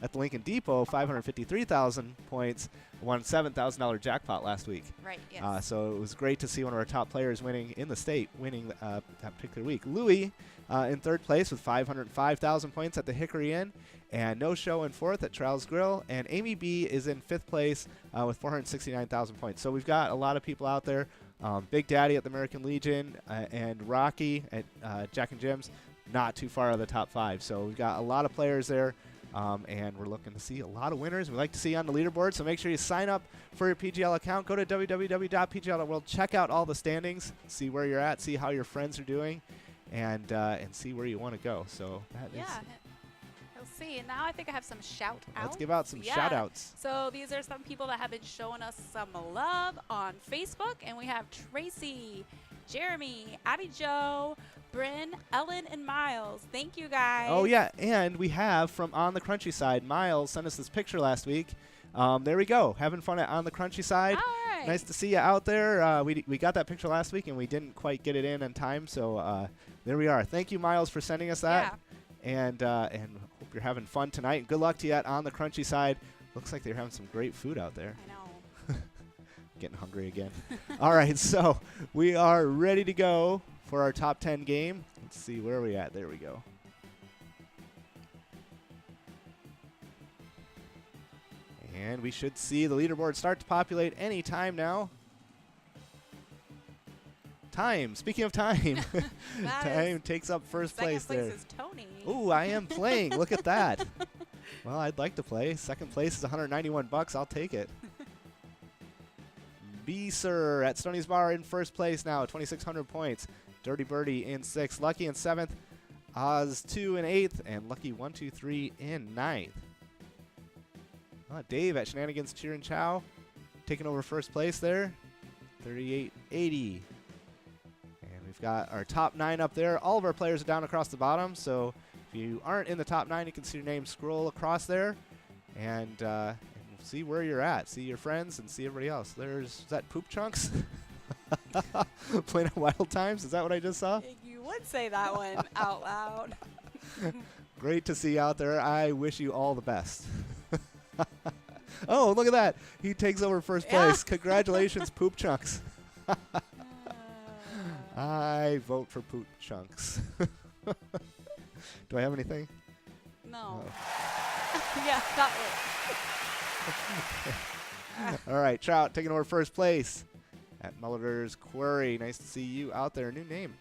at the Lincoln Depot, 553,000 points, won $7,000 jackpot last week. Right, yes. So it was great to see one of our top players winning in the state, winning that particular week. Louis in third place with 505,000 points at the Hickory Inn, and No Show in fourth at Charles Grill, and Amy B is in fifth place with 469,000 points. So we've got a lot of people out there. Big Daddy at the American Legion and Rocky at Jack and Jim's, not too far out of the top 5. So we've got a lot of players there. And we're looking to see a lot of winners. We like to see you on the leaderboard, so make sure you sign up for your PGL account. Go to www.pgl.world, check out all the standings, see where you're at, see how your friends are doing, and see where you want to go. So that is. We'll see. And now I think I have some shout outs. Let's give out some shout outs. So these are some people that have been showing us some love on Facebook, and we have Tracy, Jeremy, Abby Joe, Bryn, Ellen, and Miles. Thank you, guys. Oh, yeah, and we have from On the Crunchy Side, Miles sent us this picture last week. There we go, having fun at On the Crunchy Side. All right. Nice to see you out there. We got that picture last week, and we didn't quite get it in time, so there we are. Thank you, Miles, for sending us that. Yeah. And hope you're having fun tonight. Good luck to you at On the Crunchy Side. Looks like they're having some great food out there. I know. Getting hungry again. All right, so we are ready to go for our top 10 game. Let's see, where are we at? There we go. And we should see the leaderboard start to populate any time now. Time. Speaking of time, time takes up first place there. Second place is Tony. Ooh, I am playing. Look at that. Well, I'd like to play. Second place is $191. I'll take it. B-Sir at Stoney's Bar in first place now, 2,600 points. Dirty Birdie in 6th. Lucky in 7th. Oz 2 in 8th. And Lucky 1, 2, 3 in 9th. Dave at Shenanigans Cheer and Chow taking over first place there, 3880. And we've got our top 9 up there. All of our players are down across the bottom, so if you aren't in the top 9, you can see your name scroll across there. And see where you're at. See your friends and see everybody else. Is that Poop Chunks? Playing at Wild Times? Is that what I just saw? You would say that one out loud. Great to see you out there. I wish you all the best. Oh, look at that. He takes over first place. Congratulations, Poop Chunks. I vote for Poop Chunks. Do I have anything? No. Yeah, that one. All right, Trout taking over first place at Mulliger's Quarry. Nice to see you out there. New name,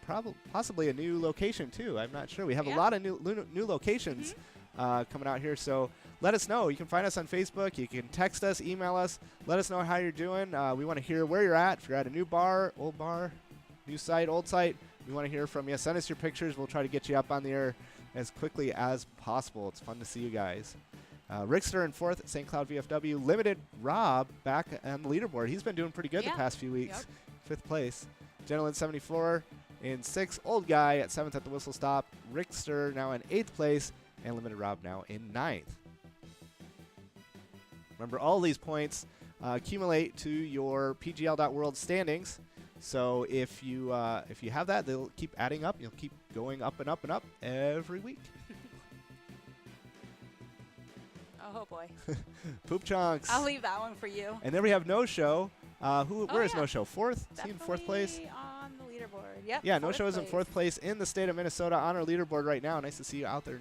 possibly a new location too. I'm not sure. We have a lot of new locations coming out here. So let us know. You can find us on Facebook. You can text us, email us. Let us know how you're doing. We want to hear where you're at. If you're at a new bar, old bar, new site, old site, we want to hear from you. Send us your pictures. We'll try to get you up on the air as quickly as possible. It's fun to see you guys. Rickster in 4th at St. Cloud VFW. Limited Rob back on the leaderboard. He's been doing pretty good the past few weeks. 5th place. Gentleman 74 in 6th. Old Guy at 7th at the Whistle Stop. Rickster now in 8th place. And Limited Rob now in 9th. Remember, all these points accumulate to your PGL.World standings. So if you have that, they'll keep adding up. You'll keep going up and up and up every week. Oh, boy. Poop Chunks. I'll leave that one for you. And then we have No Show. Where is No Show? 4th? Definitely in 4th place? On the leaderboard. Yep. Yeah, No Show is in 4th place in the state of Minnesota on our leaderboard right now. Nice to see you out there,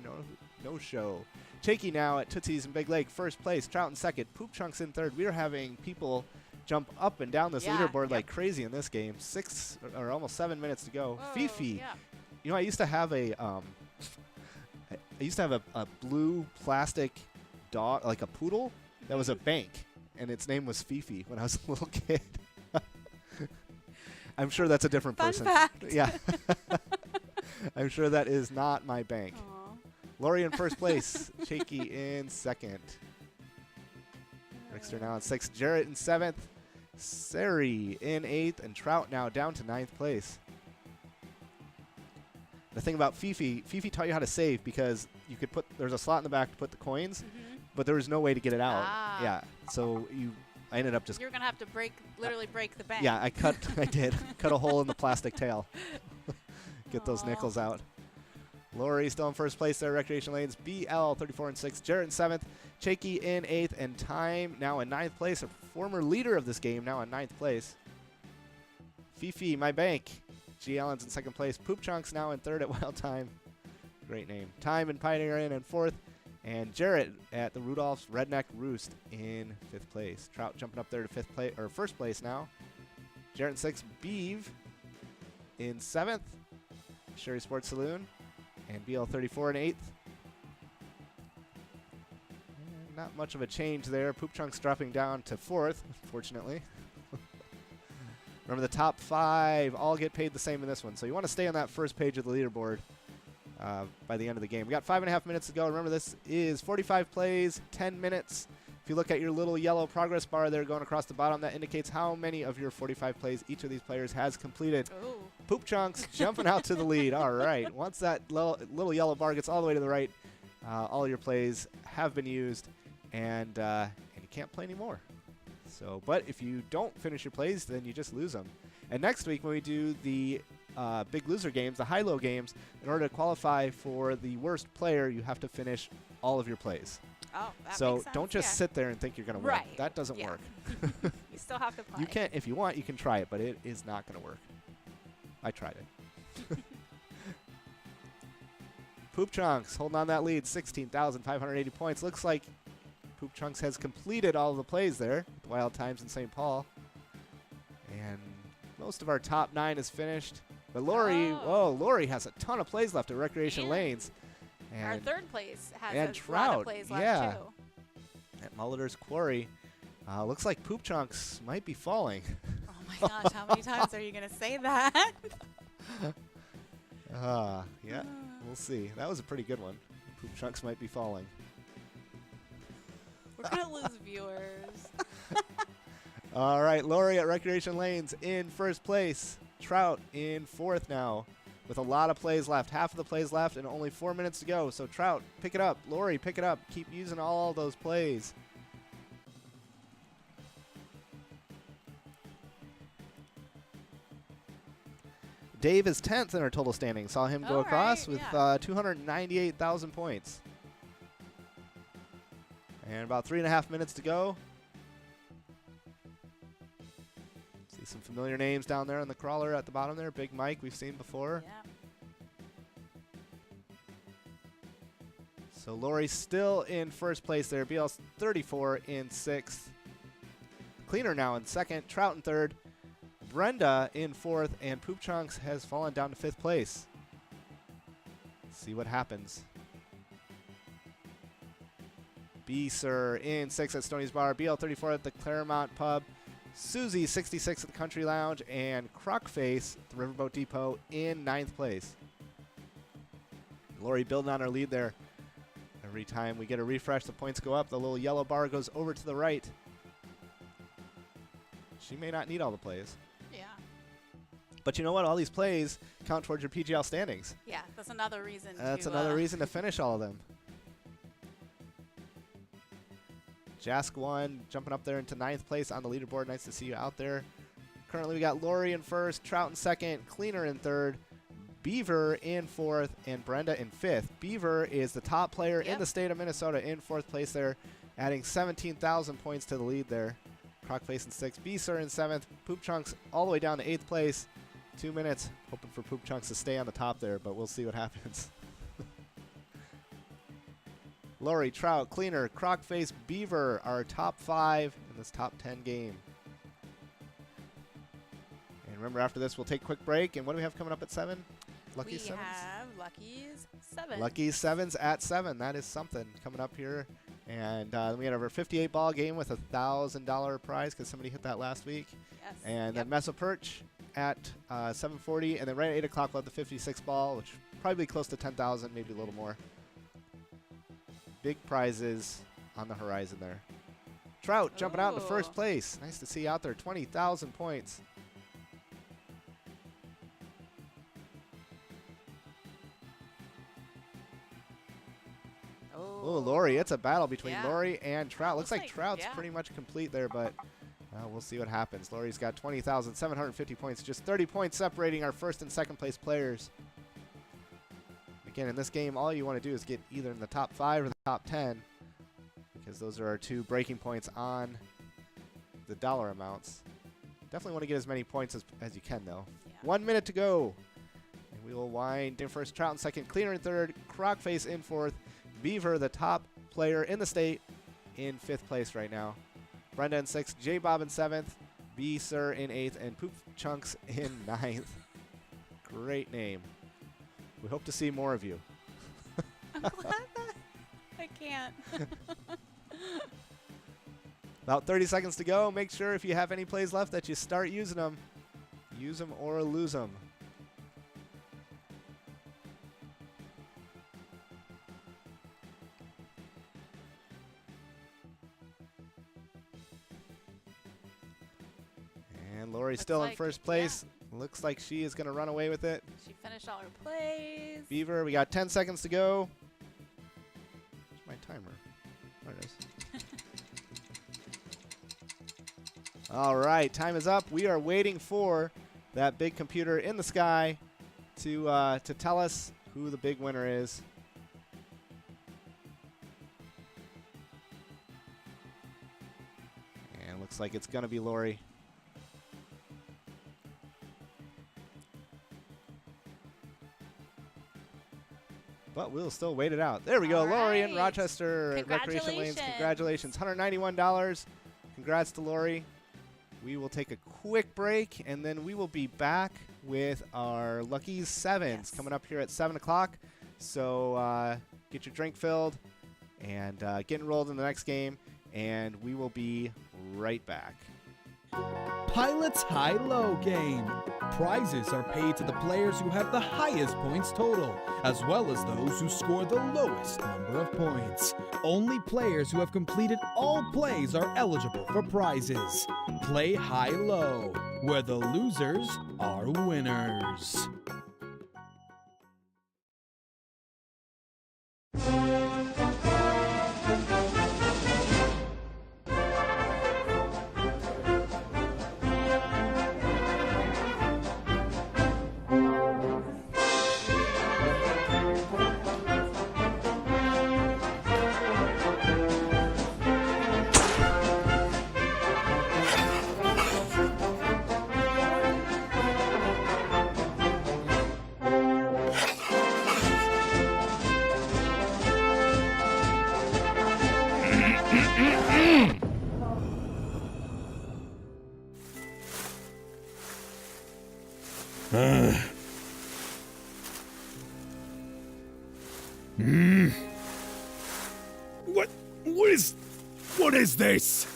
No Show. Chaky now at Tootsie's in Big Lake, 1st place. Trout in 2nd. Poop Chunks in 3rd. We are having people jump up and down this leaderboard like crazy in this game. 6 or almost 7 minutes to go. Whoa, Fifi. Yeah. You know, I used to have a blue plastic dog, like a poodle, that was a bank, and its name was Fifi when I was a little kid. I'm sure that's a different Fun person. fact. Yeah. I'm sure that is not my bank. Aww. Lori in 1st place. Shaky in 2nd. Rickster now in 6th. Jarrett in 7th. Sari in 8th. And Trout now down to 9th place. The thing about Fifi taught you how to save because you could there's a slot in the back to put the coins, but there was no way to get it out. Ah. Yeah. So I ended up just. You're going to have to literally break the bank. Yeah, I did. Cut a hole in the plastic tail. Get those nickels out. Lori still in first place there. Recreation Lanes, BL 34 and 6. Jarrett in 7th. Chakey in 8th. And Time now in 9th place. A former leader of this game now in 9th place. Fifi, My Bank. G. Allen's in 2nd place. Poop Chunks now in 3rd at Wild Time. Great name. Time and Pioneer in 4th. And Jarrett at the Rudolph's Redneck Roost in 5th place. Trout jumping up there to 5th place or 1st place now. Jarrett in 6th. Beeve in 7th. Sherry Sports Saloon. And BL 34 in 8th. And not much of a change there. Poop Chunks dropping down to 4th, unfortunately. Remember, the top 5 all get paid the same in this one. So you want to stay on that first page of the leaderboard by the end of the game. We got 5.5 minutes to go. Remember, this is 45 plays, 10 minutes. If you look at your little yellow progress bar there going across the bottom, that indicates how many of your 45 plays each of these players has completed. Ooh. Poop Chunks jumping out to the lead. All right. Once that little yellow bar gets all the way to the right, all your plays have been used, and you can't play anymore. So, but if you don't finish your plays, then you just lose them. And next week when we do the big loser games, the high-low games, in order to qualify for the worst player, you have to finish all of your plays. Oh, that so makes sense. don't just sit there and think you're going to win. Right. That doesn't work. You still have to play. You can, if you want, you can try it, but it is not going to work. I tried it. Poop Chunks holding on that lead, 16,580 points. Looks like Poop Chunks has completed all of the plays there. The Wild Times in St. Paul. And most of our top 9 is finished. But Lori, Lori has a ton of plays left at Recreation Lanes. And our 3rd place has and a Trout, lot of plays left yeah. too. At Molitor's Quarry, looks like Poop Chunks might be falling. Oh my gosh, how many times are you going to say that? Yeah, we'll see. That was a pretty good one. Poop Chunks might be falling. We're going to lose viewers. All right, Lori at Recreation Lanes in 1st place. Trout in 4th now with a lot of plays left. Half of the plays left and only 4 minutes to go. So Trout, pick it up. Lori, pick it up. Keep using all those plays. Dave is 10th in our total standing. Saw him go across with 298,000 points. And about 3.5 minutes to go. See some familiar names down there on the crawler at the bottom there. Big Mike, we've seen before. Yeah. So Lori's still in 1st place there. BL's 34 in 6th. Cleaner now in 2nd. Trout in 3rd. Brenda in 4th. And Poop Chunks has fallen down to 5th place. See what happens. B. Sir in 6th at Stoney's Bar. BL 34 at the Claremont Pub. Susie 66 at the Country Lounge. And Crockface at the Riverboat Depot in 9th place. Lori building on her lead there. Every time we get a refresh, the points go up. The little yellow bar goes over to the right. She may not need all the plays. Yeah. But you know what? All these plays count towards your PGL standings. Yeah, that's another reason That's another reason to finish all of them. Jask 1 jumping up there into 9th place on the leaderboard. Nice to see you out there. Currently, we got Lori in 1st, Trout in 2nd, Cleaner in 3rd, Beaver in 4th, and Brenda in 5th. Beaver is the top player in the state of Minnesota in 4th place there, adding 17,000 points to the lead there. Crockface in 6th, B-Sir in 7th, Poop Chunks all the way down to 8th place. 2 minutes, hoping for Poop Chunks to stay on the top there, but we'll see what happens. Lori, Trout, Cleaner, Crockface, Beaver, our top 5 in this top 10 game. And remember, after this, we'll take a quick break. And what do we have coming up at 7? Lucky Sevens? We have Lucky's 7. Lucky Sevens at 7. That is something coming up here. And we had our 58 ball game with a $1,000 prize because somebody hit that last week. Yes. And then Mesa Perch at 7:40. And then right at 8 o'clock, we'll have the 56 ball, which probably close to 10,000, maybe a little more. Big prizes on the horizon there. Trout jumping out into 1st place. Nice to see you out there. 20,000 points. Oh, Lori. It's a battle between Lori and Trout. Looks like Trout's pretty much complete there, but we'll see what happens. Lori's got 20,750 points. Just 30 points separating our 1st and 2nd place players. Again, in this game, all you want to do is get either in the top 5 or the top 10, because those are our 2 breaking points on the dollar amounts. Definitely want to get as many points as you can, though. Yeah. 1 minute to go. And we will wind in first, Trout in second, Cleaner in third, Crocface in fourth, Beaver, the top player in the state, in 5th place right now. Brenda in 6th, J-Bob in 7th, B-Sir in 8th, and Poop Chunks in 9th. Great name. We hope to see more of you. I'm glad that I can't. About 30 seconds to go. Make sure if you have any plays left that you start using them. Use them or lose them. And Lori's still in first place. Yeah. Looks like she is going to run away with it. She finished all her plays. Beaver, we got 10 seconds to go. Where's my timer? There it is. All right, time is up. We are waiting for that big computer in the sky to tell us who the big winner is. And looks like it's going to be Lori. But we'll still wait it out. There we go. Lori in Rochester Recreation Lanes. Congratulations. $191. Congrats to Lori. We will take a quick break, and then we will be back with our Lucky Sevens coming up here at 7 o'clock. So get your drink filled and get enrolled in the next game, and we will be right back. Pilot's High-Low game. Prizes are paid to the players who have the highest points total, as well as those who score the lowest number of points. Only players who have completed all plays are eligible for prizes. Play high-low, where the losers are winners. What is this?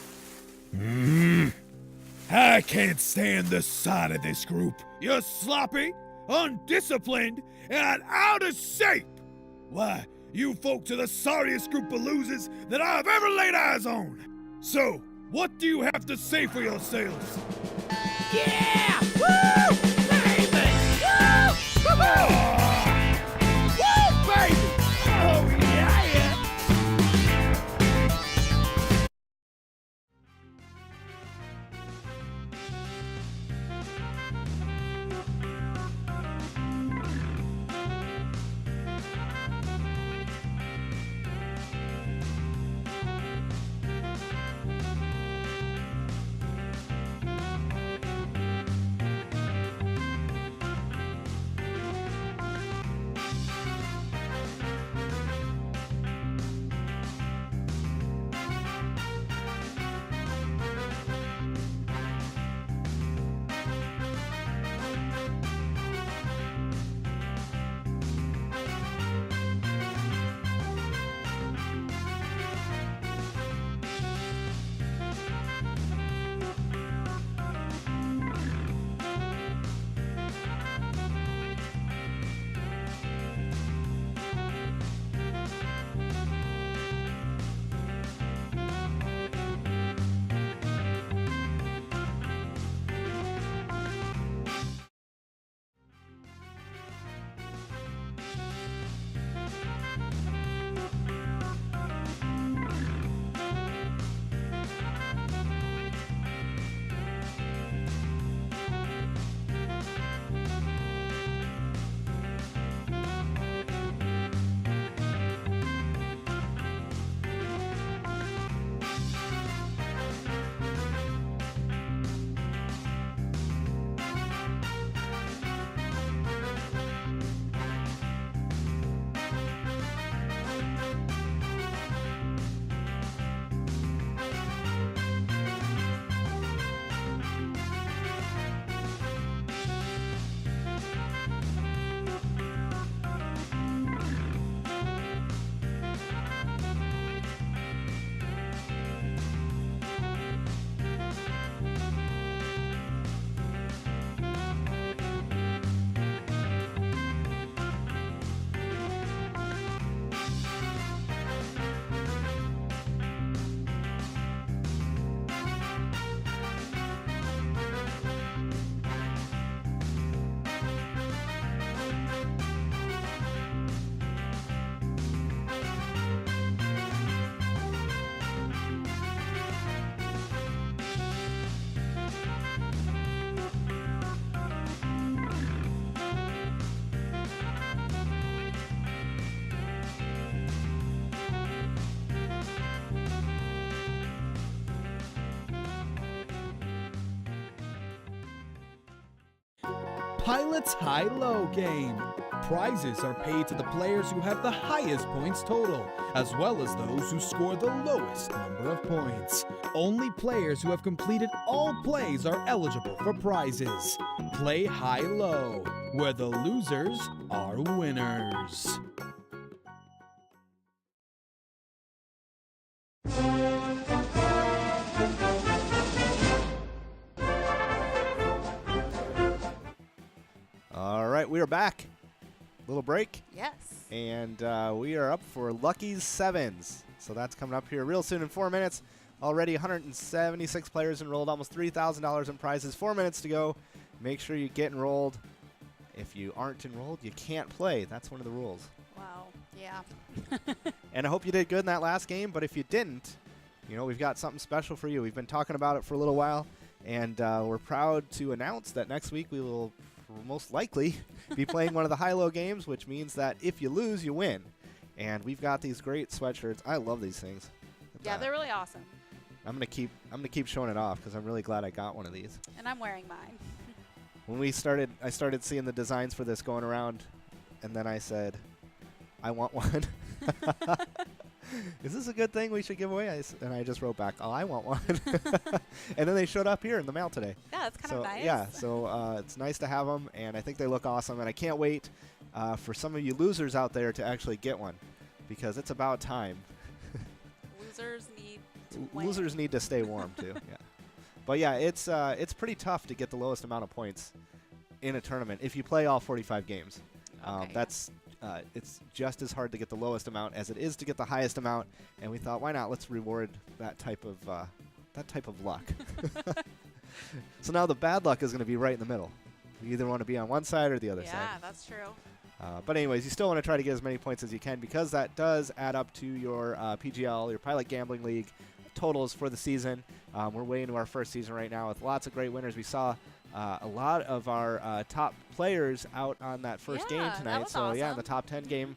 I can't stand the sight of this group. You're sloppy, undisciplined, and out of shape. Why, you folks are the sorriest group of losers that I've ever laid eyes on. So, what do you have to say for yourselves? Yeah! Woo! Baby! Woo! Woo-hoo! Woo, baby! Oh, yeah, yeah! Pilot's High-Low game. Prizes are paid to the players who have the highest points total, as well as those who score the lowest number of points. Only players who have completed all plays are eligible for prizes. Play high-low, where the losers are winners. All right, we are back. Little break. Yes. And we are up for Lucky's Sevens. So that's coming up here real soon in 4 minutes. Already 176 players enrolled, almost $3,000 in prizes. 4 minutes to go. Make sure you get enrolled. If you aren't enrolled, you can't play. That's one of the rules. Wow. Yeah. And I hope you did good in that last game. But if you didn't, you know, we've got something special for you. We've been talking about it for a little while. And we're proud to announce that next week we will most likely be playing one of the high-low games, which means that if you lose, you win. And we've got these great sweatshirts. I love these things. Yeah, they're really awesome. I'm gonna keep showing it off because I'm really glad I got one of these. And I'm wearing mine. When I started seeing the designs for this going around, and then I said, I want one. Is this a good thing we should give away? And I just wrote back, oh, I want one. And then they showed up here in the mail today. Yeah, that's kind of nice. Yeah, so it's nice to have them, and I think they look awesome. And I can't wait for some of you losers out there to actually get one, because it's about time. Losers need to win. Losers need to stay warm too. Yeah, but yeah, it's pretty tough to get the lowest amount of points in a tournament if you play all 45 games. Okay, It's just as hard to get the lowest amount as it is to get the highest amount, and we thought, why not? Let's reward that type of luck. So now the bad luck is going to be right in the middle. You either want to be on one side or the other side. Yeah, that's true. But anyways, you still want to try to get as many points as you can, because that does add up to your PGL, your Pilot Gambling League totals for the season. We're way into our first season right now with lots of great winners. We saw a lot of our top players out on that first game that tonight. was So yeah, in awesome. the top 10 game,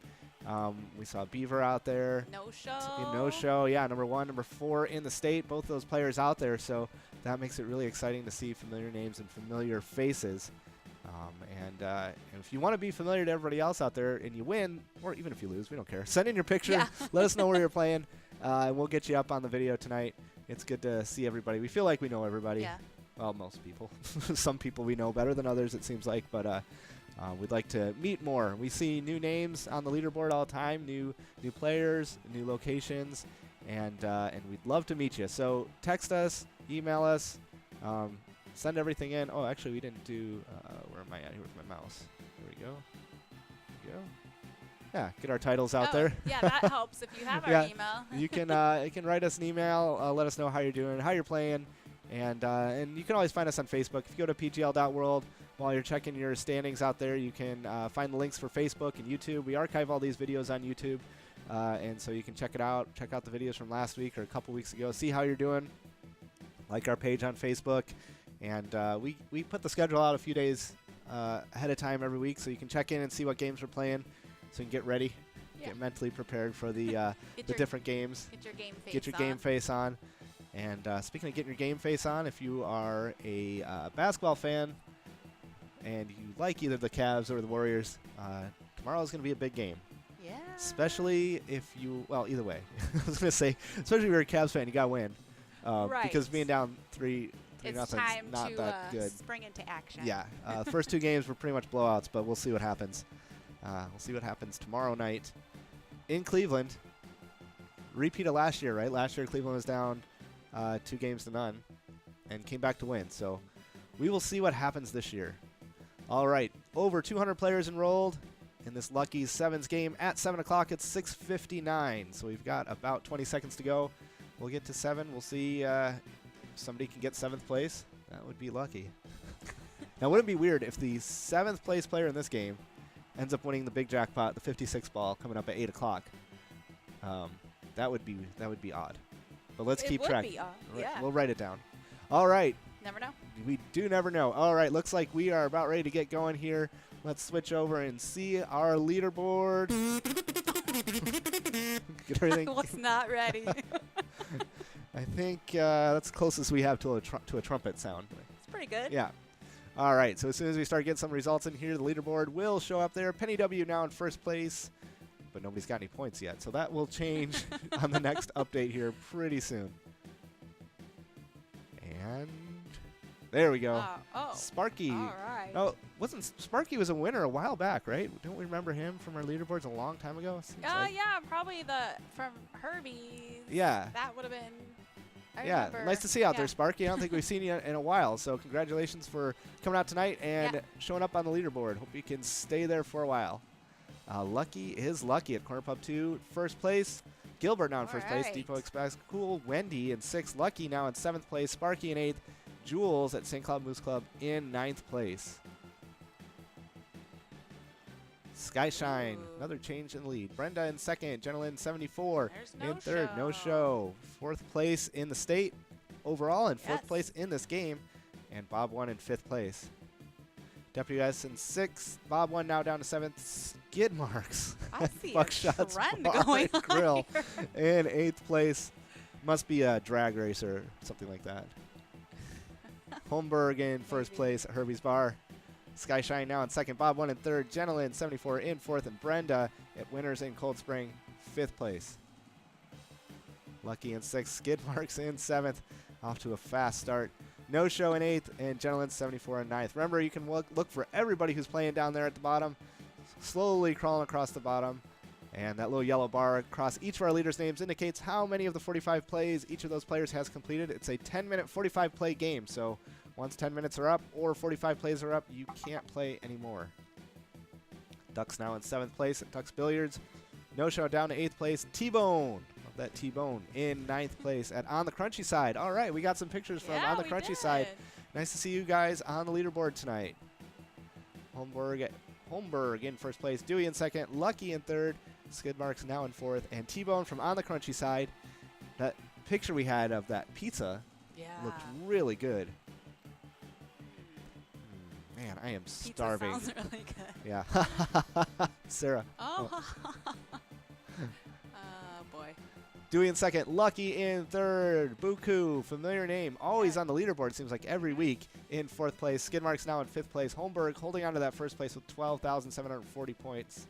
we saw Beaver out there. No show. No show, yeah, number 1, number 4 in the state, both those players out there. So that makes it really exciting to see familiar names and familiar faces. And if you want to be familiar to everybody else out there and you win, or even if you lose, we don't care. Send in your picture. Yeah. Let us know where you're playing, and we'll get you up on the video tonight. It's good to see everybody. We feel like we know everybody. Yeah. Well, most people. Some people we know better than others, it seems like. But we'd like to meet more. We see new names on the leaderboard all the time, new players, new locations, and we'd love to meet you. So text us, email us. Send everything in. Oh, actually, we didn't do. Where am I at here with my mouse? There we go. There we go. Yeah, get our titles out there. Yeah, that helps if you have our Yeah. email. You can write us an email. Let us know how you're doing, how you're playing, and you can always find us on Facebook. If you go to pgl.world while you're checking your standings out there, you can find the links for Facebook and YouTube. We archive all these videos on YouTube, and so you can check it out. Check out the videos from last week or a couple weeks ago. See how you're doing. Like our page on Facebook. And we put the schedule out a few days ahead of time every week, so you can check in and see what games we're playing, so you can get ready, get mentally prepared for the different games. Get your game face Get your on. game face on. And speaking of getting your game face on, if you are a basketball fan and you like either the Cavs or the Warriors, tomorrow is going to be a big game. Yeah. Especially if you, well, either way. I was going to say, especially if you're a Cavs fan, you got to win. Right. Because being down 3 It's nothing's time not to that good. spring into action. Yeah, first 2 games were pretty much blowouts, but we'll see what happens. We'll see what happens tomorrow night in Cleveland. Repeat of last year, right? Last year Cleveland was down 2-0 and came back to win. So we will see what happens this year. All right, over 200 players enrolled in this Lucky's Sevens game. At 7 o'clock, it's 6:59, so we've got about 20 seconds to go. We'll get to 7. We'll see somebody can get 7th place. That would be lucky. Now, wouldn't it be weird if the 7th place player in this game ends up winning the big jackpot, the 56 ball, coming up at 8 o'clock? That would be odd. But let's keep track. It would be odd, yeah. We'll write it down. All right. Never know. We do never know. All right. Looks like we are about ready to get going here. Let's switch over and see our leaderboard. Get everything. I was not ready. I think that's the closest we have to a trumpet sound. It's pretty good. Yeah. All right, so as soon as we start getting some results in here, the leaderboard will show up there. Penny W now in first place, but nobody's got any points yet. So that will change on the next update here pretty soon. And there we go. Sparky. All right. Oh, wasn't Sparky was a winner a while back, right? Don't we remember him from our leaderboards a long time ago? Yeah, probably from Herbie's. Yeah. That would have been. I Yeah, remember. nice to see you out there, Sparky. I don't think we've seen you in a while, so congratulations for coming out tonight and showing up on the leaderboard. Hope you can stay there for a while. Lucky is Lucky at Corner Pub 2, first place. Gilbert now in first place. Depot Express, Cool. Wendy in 6th. Lucky now in 7th place. Sparky in 8th. Jules at St. Cloud Moose Club in 9th place. Skyshine, another change in lead. Brenda in 2nd. Gentleman 74 in 3rd. No show. 4th place in the state overall and 4th place in this game. And Bob won in 5th place. WS in 6th. Bob won now down to 7th. Skid Marks. I see Buckshots a trend Bar going and on Grill here. in 8th place. Must be a drag race or something like that. Holmberg in first place at Herbie's Bar. Skyshine now in 2nd. Bob won in 3rd. Genelin 74 in 4th. And Brenda at Winners in Cold Spring, 5th place. Lucky in 6th. Skid Marks in 7th. Off to a fast start. No show in 8th. And Genelin 74 in 9th. Remember, you can look for everybody who's playing down there at the bottom. Slowly crawling across the bottom. And that little yellow bar across each of our leaders' names indicates how many of the 45 plays each of those players has completed. It's a 10-minute 45-play game, so once 10 minutes are up or 45 plays are up, you can't play anymore. Ducks now in 7th place at Ducks Billiards. No show down to 8th place. T-Bone, love that T-Bone, in 9th place at On the Crunchy Side. All right, we got some pictures from On the Crunchy Side. Nice to see you guys on the leaderboard tonight. Holmberg in first place. Dewey in 2nd. Lucky in 3rd. Skid Marks now in 4th. And T-Bone from On the Crunchy Side. That picture we had of that pizza looked really good. Man, I am starving. Pizza sounds really good. Yeah. Sarah. Oh. Boy. Dewey in 2nd. Lucky in 3rd. Buku, familiar name. Always on the leaderboard, it seems like every week, in 4th place. Skid Marks now in 5th place. Holmberg holding on to that first place with 12,740 points.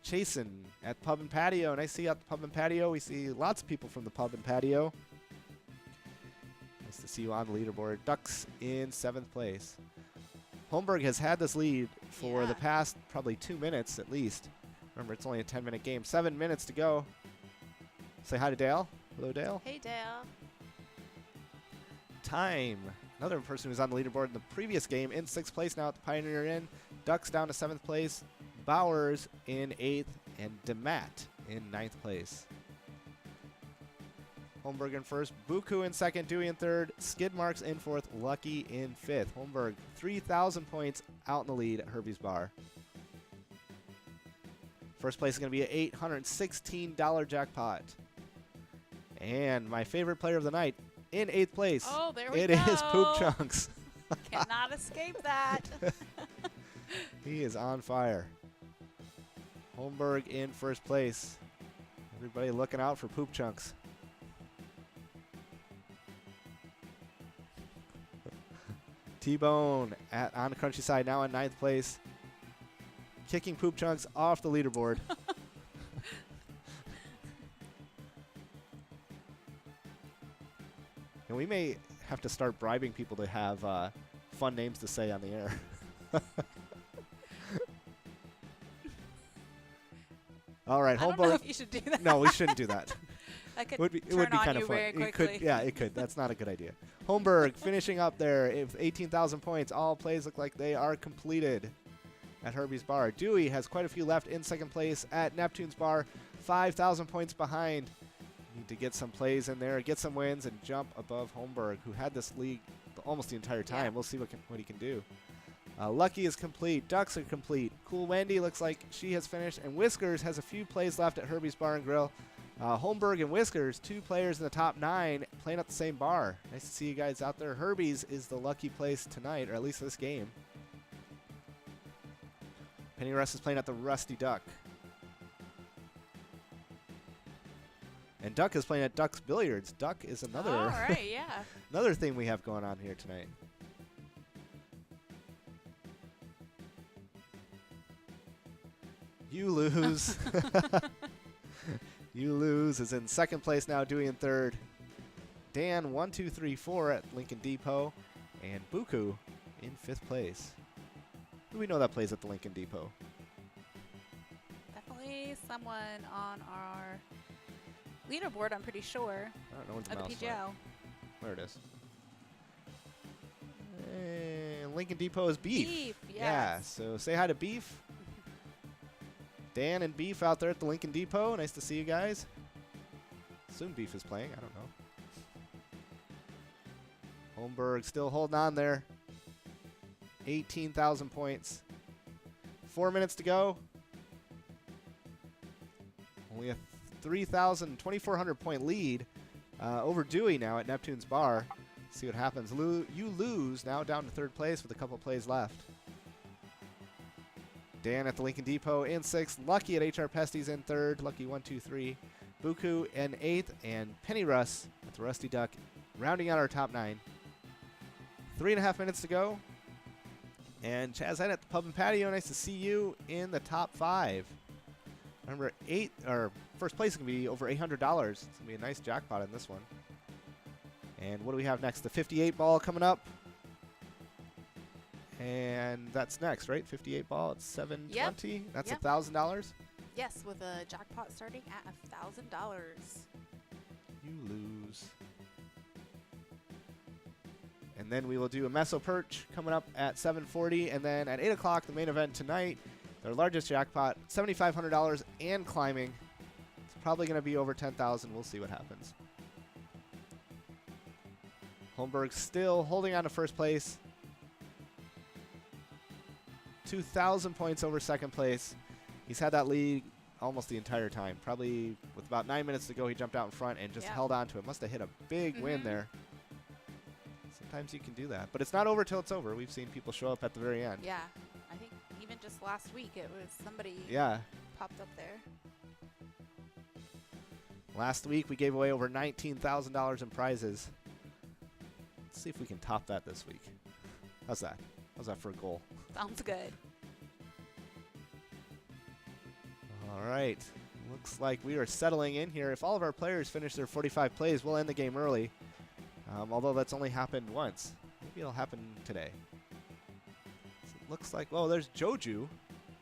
Chasen at Pub and Patio. Nice to see you at the Pub and Patio. We see lots of people from the Pub and Patio. Nice to see you on the leaderboard. Ducks in 7th place. Holmberg has had this lead for the past probably 2 minutes at least. Remember, it's only a 10-minute game. 7 minutes to go. Say hi to Dale. Hello, Dale. Hey, Dale. Time. Another person who was on the leaderboard in the previous game in 6th place now at the Pioneer Inn. Ducks down to 7th place. Bowers in 8th. And DeMatt in 9th place. Holmberg in 1st. Buku in 2nd. Dewey in 3rd. Skid Marks in 4th. Lucky in 5th. Holmberg 3,000 points out in the lead at Herbie's Bar. First place is going to be an $816 jackpot. And my favorite player of the night in 8th place. Oh, there we go. It is Poop Chunks. Cannot escape that. He is on fire. Holmberg in 1st place. Everybody looking out for Poop Chunks. T-Bone on the Crunchy Side now in 9th place. Kicking Poop Chunks off the leaderboard. And we may have to start bribing people to have fun names to say on the air. All right, I don't know if you should do that. No, we shouldn't do that. That could It would be kind of fun. It could, yeah, it could. That's not a good idea. Holmberg finishing up there with 18,000 points. All plays look like they are completed at Herbie's Bar. Dewey has quite a few left in 2nd place at Neptune's Bar. 5,000 points behind. Need to get some plays in there, get some wins, and jump above Holmberg, who had this league almost the entire time. Yeah. We'll see what he can do. Lucky is complete. Ducks are complete. Cool Wendy looks like she has finished. And Whiskers has a few plays left at Herbie's Bar and Grill. Holmberg and Whiskers, 2 players in the top 9, playing at the same bar. Nice to see you guys out there. Herbie's is the lucky place tonight, or at least this game. Penny Russ is playing at the Rusty Duck. And Duck is playing at Duck's Billiards. Duck is another All right, yeah. another thing we have going on here tonight. You lose. You lose is in second place now, Dewey in third. Dan 1, 2, 3, 4 at Lincoln Depot, and Buku in fifth place. Who do we know that plays at the Lincoln Depot? Definitely someone on our leaderboard, I'm pretty sure. I don't know where the Of the mouse went. PGL. There it is. And Lincoln Depot is Beef. Beef, Yeah, yes. so say hi to Beef. Dan and Beef out there at the Lincoln Depot. Nice to see you guys. Soon Beef is playing. I don't know. Holmberg still holding on there. 18,000 points. 4 minutes to go. Only a 2,400 point lead over Dewey now at Neptune's Bar. See what happens. You lose now down to third place with a couple plays left. Dan at the Lincoln Depot in sixth. Lucky at HR Pesties in third. Lucky 1, 2, 3. Buku in eighth. And Penny Russ at the Rusty Duck rounding out our top 9. 3.5 minutes to go. And Chaz Head at the Pub and Patio. Nice to see you in the top 5. Remember, first place is going to be over $800. It's going to be a nice jackpot in this one. And what do we have next? The 58 ball coming up. And that's next, right? 58 ball at 720. That's Yep. $1,000. Yes, with a jackpot starting at $1,000. You lose. And then we will do a Meso Perch coming up at 7:40, and then at 8 o'clock, the main event tonight, their largest jackpot, $7,500 and climbing. It's probably going to be over 10,000. We'll see what happens. Holmberg still holding on to first place. 2,000 points over second place. He's had that lead almost the entire time. Probably with about 9 minutes to go, he jumped out in front and just Yeah. held on to it. Must have hit a big win Mhm. there. Sometimes you can do that. But it's not over till it's over. We've seen people show up at the very end. Yeah, I think even just last week it was somebody Yeah. popped up there. Last week we gave away over $19,000 in prizes. Let's see if we can top that this week. How's that? How's that for a goal? Sounds good. All right. Looks like we are settling in here. If all of our players finish their 45 plays, we'll end the game early. Although that's only happened once. Maybe it'll happen today. So it looks like, well, there's Joju,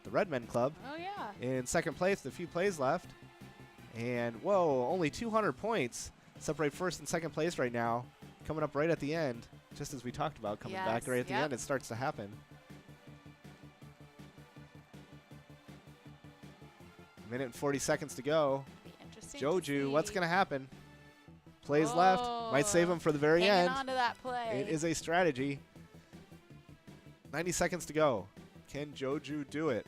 the Redmen Club, Oh, yeah. in second place with a few plays left. And, whoa, only 200 points separate first and second place right now. Coming up right at the end, just as we talked about, coming back Yes, right at the yep. end, it starts to happen. Minute and 40 seconds to go. Be interesting to Joju, what's see. going to happen? Plays left. Might save him for the very Hanging end. on to that play. It is a strategy. 90 seconds to go. Can Joju do it?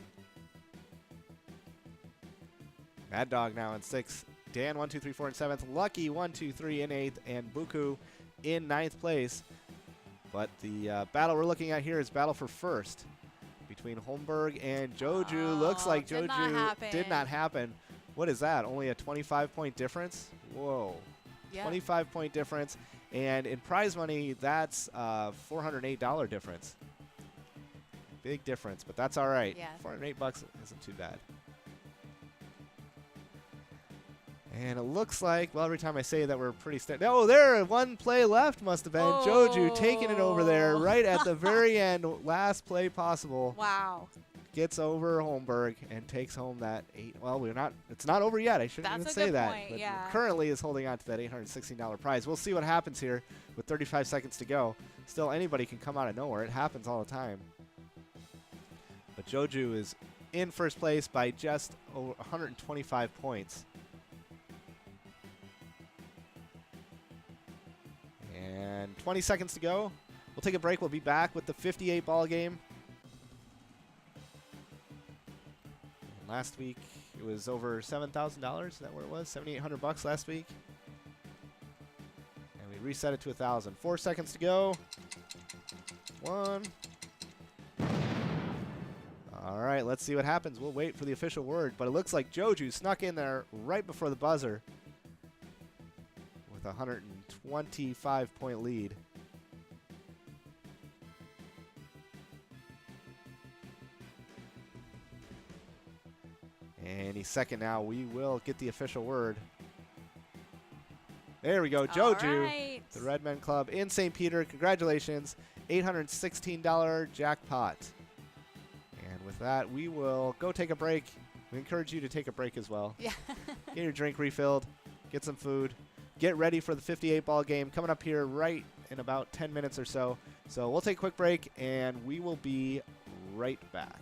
Mad Dog now in 6th. Dan 1, 2, 3, 4 in 7th. Lucky 1, 2, 3 in 8th. And Buku in 9th place. But the battle we're looking at here is battle for first between Holmberg and Joju. Looks like did not Joju did happen. not happen. What is that? Only a 25-point difference? Whoa. Yeah. 25-point difference. And in prize money, that's a $408 difference. Big difference, but that's all right. Yeah. $408 isn't too bad. And it looks like, well, every time I say that, we're pretty steady. Oh, there, one play left must have been. Joju taking it over there right at the very end. Last play possible. Wow. Gets over Holmberg and takes home that 8. Well, it's not over yet. I shouldn't That's even a say good that. point, But yeah. currently is holding on to that $816 prize. We'll see what happens here with 35 seconds to go. Still, anybody can come out of nowhere. It happens all the time. But Joju is in first place by just over 125 points. And 20 seconds to go. We'll take a break. We'll be back with the 58 ball game. And last week it was over $7,000. Is that where it was? $7,800 last week. And we reset it to 1,000. 4 seconds to go. 1. All right, let's see what happens. We'll wait for the official word, but it looks like Joju snuck in there right before the buzzer with a 125-point lead. Any second now, we will get the official word. There we go, Joju, right. the Redmen Club in St. Peter. Congratulations, $816 jackpot. And with that, we will go take a break. We encourage you to take a break as well. Yeah. Get your drink refilled, get some food, get ready for the 58 ball game coming up here right in about 10 minutes or so. So we'll take a quick break, and we will be right back.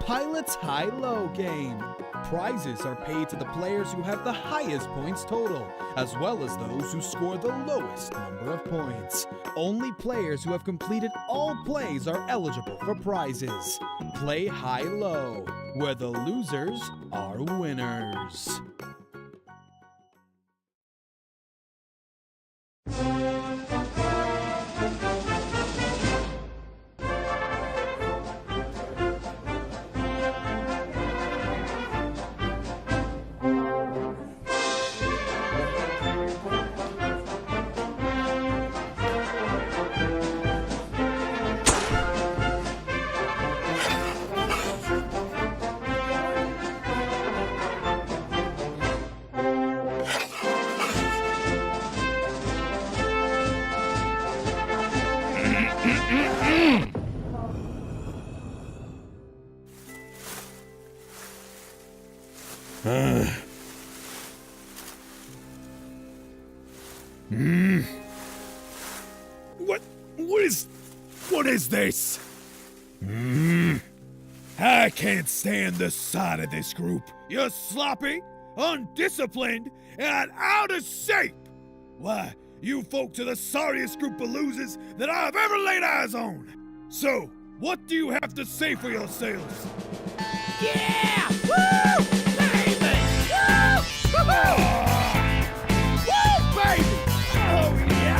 Pilot's High-Low game. Prizes are paid to the players who have the highest points total, as well as those who score the lowest number of points. Only players who have completed all plays are eligible for prizes. Play high-low, where the losers are winners. What is this? I can't stand the sight of this group. You're sloppy, undisciplined, and out of shape. Why, you folks are the sorriest group of losers that I've ever laid eyes on. So, what do you have to say for yourselves? Yeah! Woo! Baby! Woo! Woo-hoo! Woo, baby! Oh, yeah!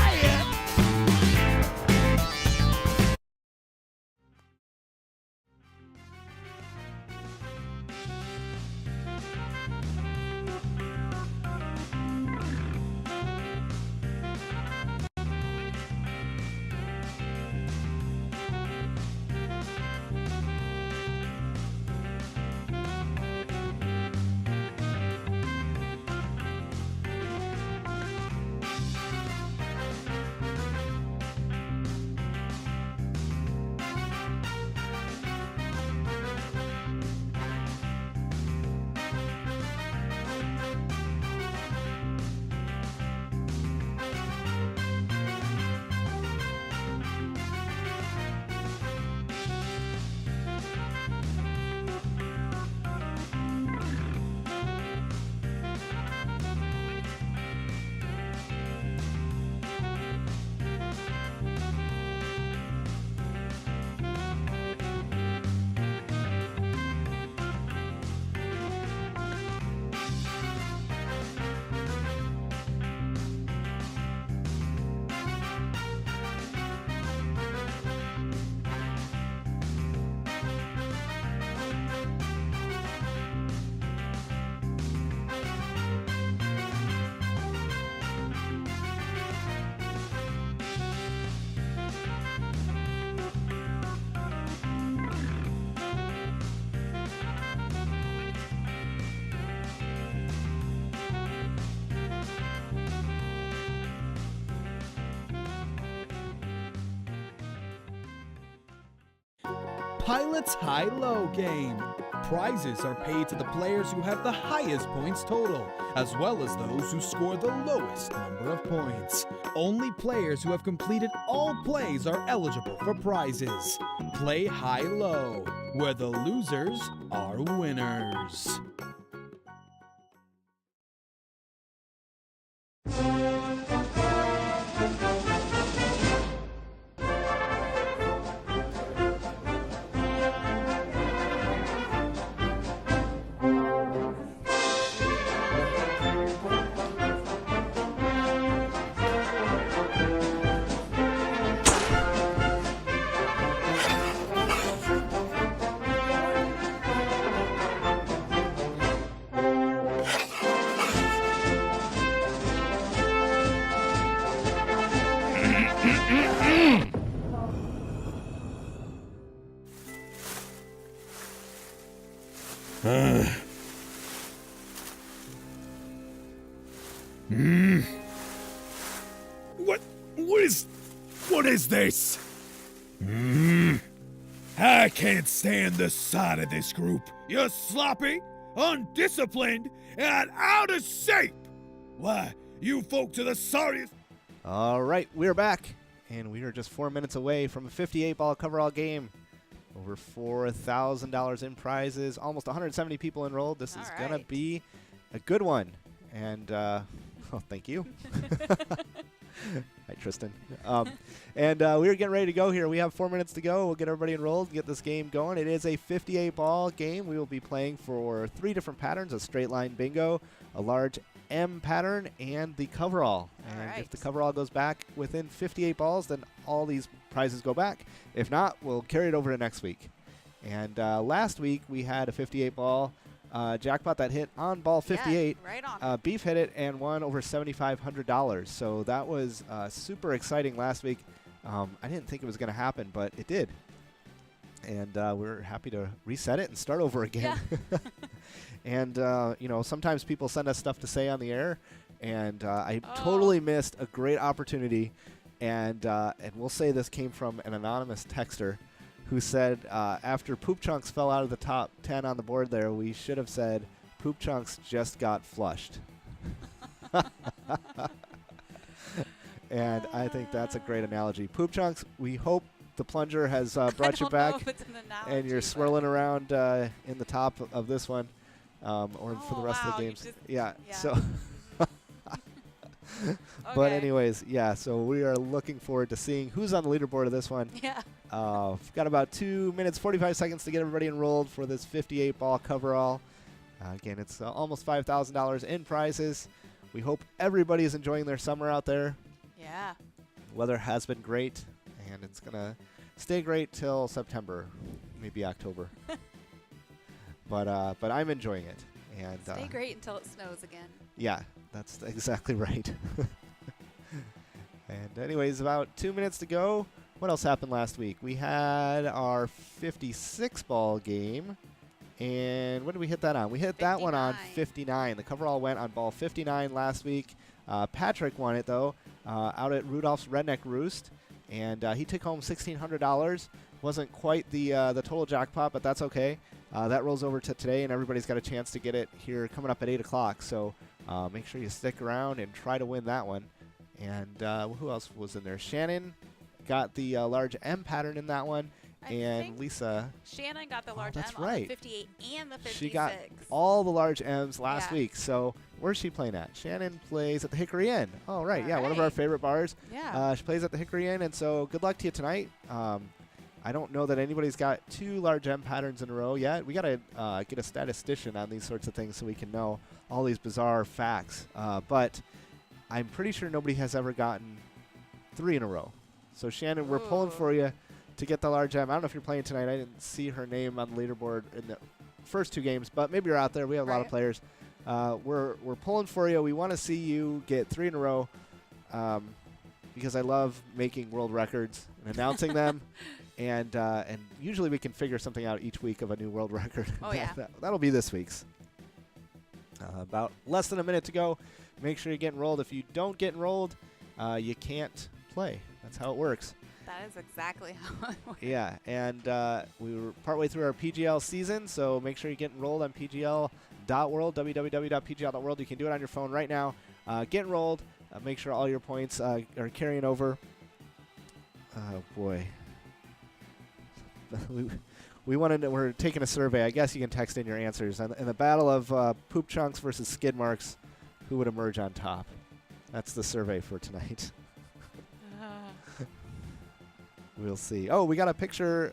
Pilot's High-Low game. Prizes are paid to the players who have the highest points total, as well as those who score the lowest number of points. Only players who have completed all plays are eligible for prizes. Play high-low, where the losers are winners. What is this? I can't stand the sight of this group. You're sloppy, undisciplined, and out of shape. Why, you folks are the sorriest. All right, we're back, and we are just 4 minutes away from a 58-ball coverall game. Over $4,000 in prizes, almost 170 people enrolled. This is going to be a good one. And, thank you. Hi, Tristan. We're getting ready to go here. We have 4 minutes to go. We'll get everybody enrolled and get this game going. It is a 58-ball game. We will be playing for 3 different patterns, a straight line bingo, a large M pattern, and the coverall. And if the coverall goes back within 58 balls, then all these prizes go back. If not, we'll carry it over to next week. And last week, we had a 58-ball jackpot that hit on ball 58. Yeah, right on. Beef hit it and won over $7,500. So that was super exciting last week. I didn't think it was going to happen, but it did. And we're happy to reset it and start over again. Yeah. And, sometimes people send us stuff to say on the air, and I totally missed a great opportunity. And we'll say this came from an anonymous texter who said after Poop Chunks fell out of the top 10 on the board there, we should have said Poop Chunks just got flushed. And I think that's a great analogy. Poop Chunks, we hope the plunger has brought you back, and you're swirling around in the top of this one, or for the rest of the games. Yeah. So. But anyways, so we are looking forward to seeing who's on the leaderboard of this one. Yeah. We've got about 2 minutes, 45 seconds to get everybody enrolled for this 58-ball coverall. Again, it's almost $5,000 in prizes. We hope everybody is enjoying their summer out there. Yeah. Weather has been great, and it's going to stay great till September, maybe October. But I'm enjoying it. And stay great until it snows again. Yeah, that's exactly right. And anyways, about 2 minutes to go. What else happened last week? We had our 56-ball game. And what did we hit that on? We hit 59. That one on 59. The coverall went on ball 59 last week. Patrick won it, though, out at Rudolph's Redneck Roost. And he took home $1,600. Wasn't quite the total jackpot, but that's okay. That rolls over to today, and everybody's got a chance to get it here coming up at 8 o'clock. So make sure you stick around and try to win that one. And who else was in there? Shannon got the large M pattern in that one. And Lisa. Shannon got the large M right. on the 58 and the 56. She got all the large M's last week. So where's she playing at? Shannon plays at the Hickory Inn. Oh, right. One of our favorite bars. Yeah. She plays at the Hickory Inn, and so good luck to you tonight. I don't know that anybody's got 2 large M patterns in a row yet. We got to get a statistician on these sorts of things so we can know all these bizarre facts. But I'm pretty sure nobody has ever gotten 3 in a row. So, Shannon, we're pulling for you to get the large M. I don't know if you're playing tonight. I didn't see her name on the leaderboard in the first 2 games, but maybe you're out there. We have a lot of players. We're pulling for you. We want to see you get 3 in a row because I love making world records and announcing them. And usually we can figure something out each week of a new world record. Oh, yeah. That'll be this week's. About less than a minute to go. Make sure you get enrolled. If you don't get enrolled, you can't play. That's how it works. That is exactly how it works. Yeah, and we were partway through our PGL season, so make sure you get enrolled on pgl.world, www.pgl.world. You can do it on your phone right now. Get enrolled. Make sure all your points are carrying over. Oh, boy. We're taking a survey. I guess you can text in your answers. In the battle of Poop Chunks versus Skid Marks, who would emerge on top? That's the survey for tonight. We'll see. Oh, we got a picture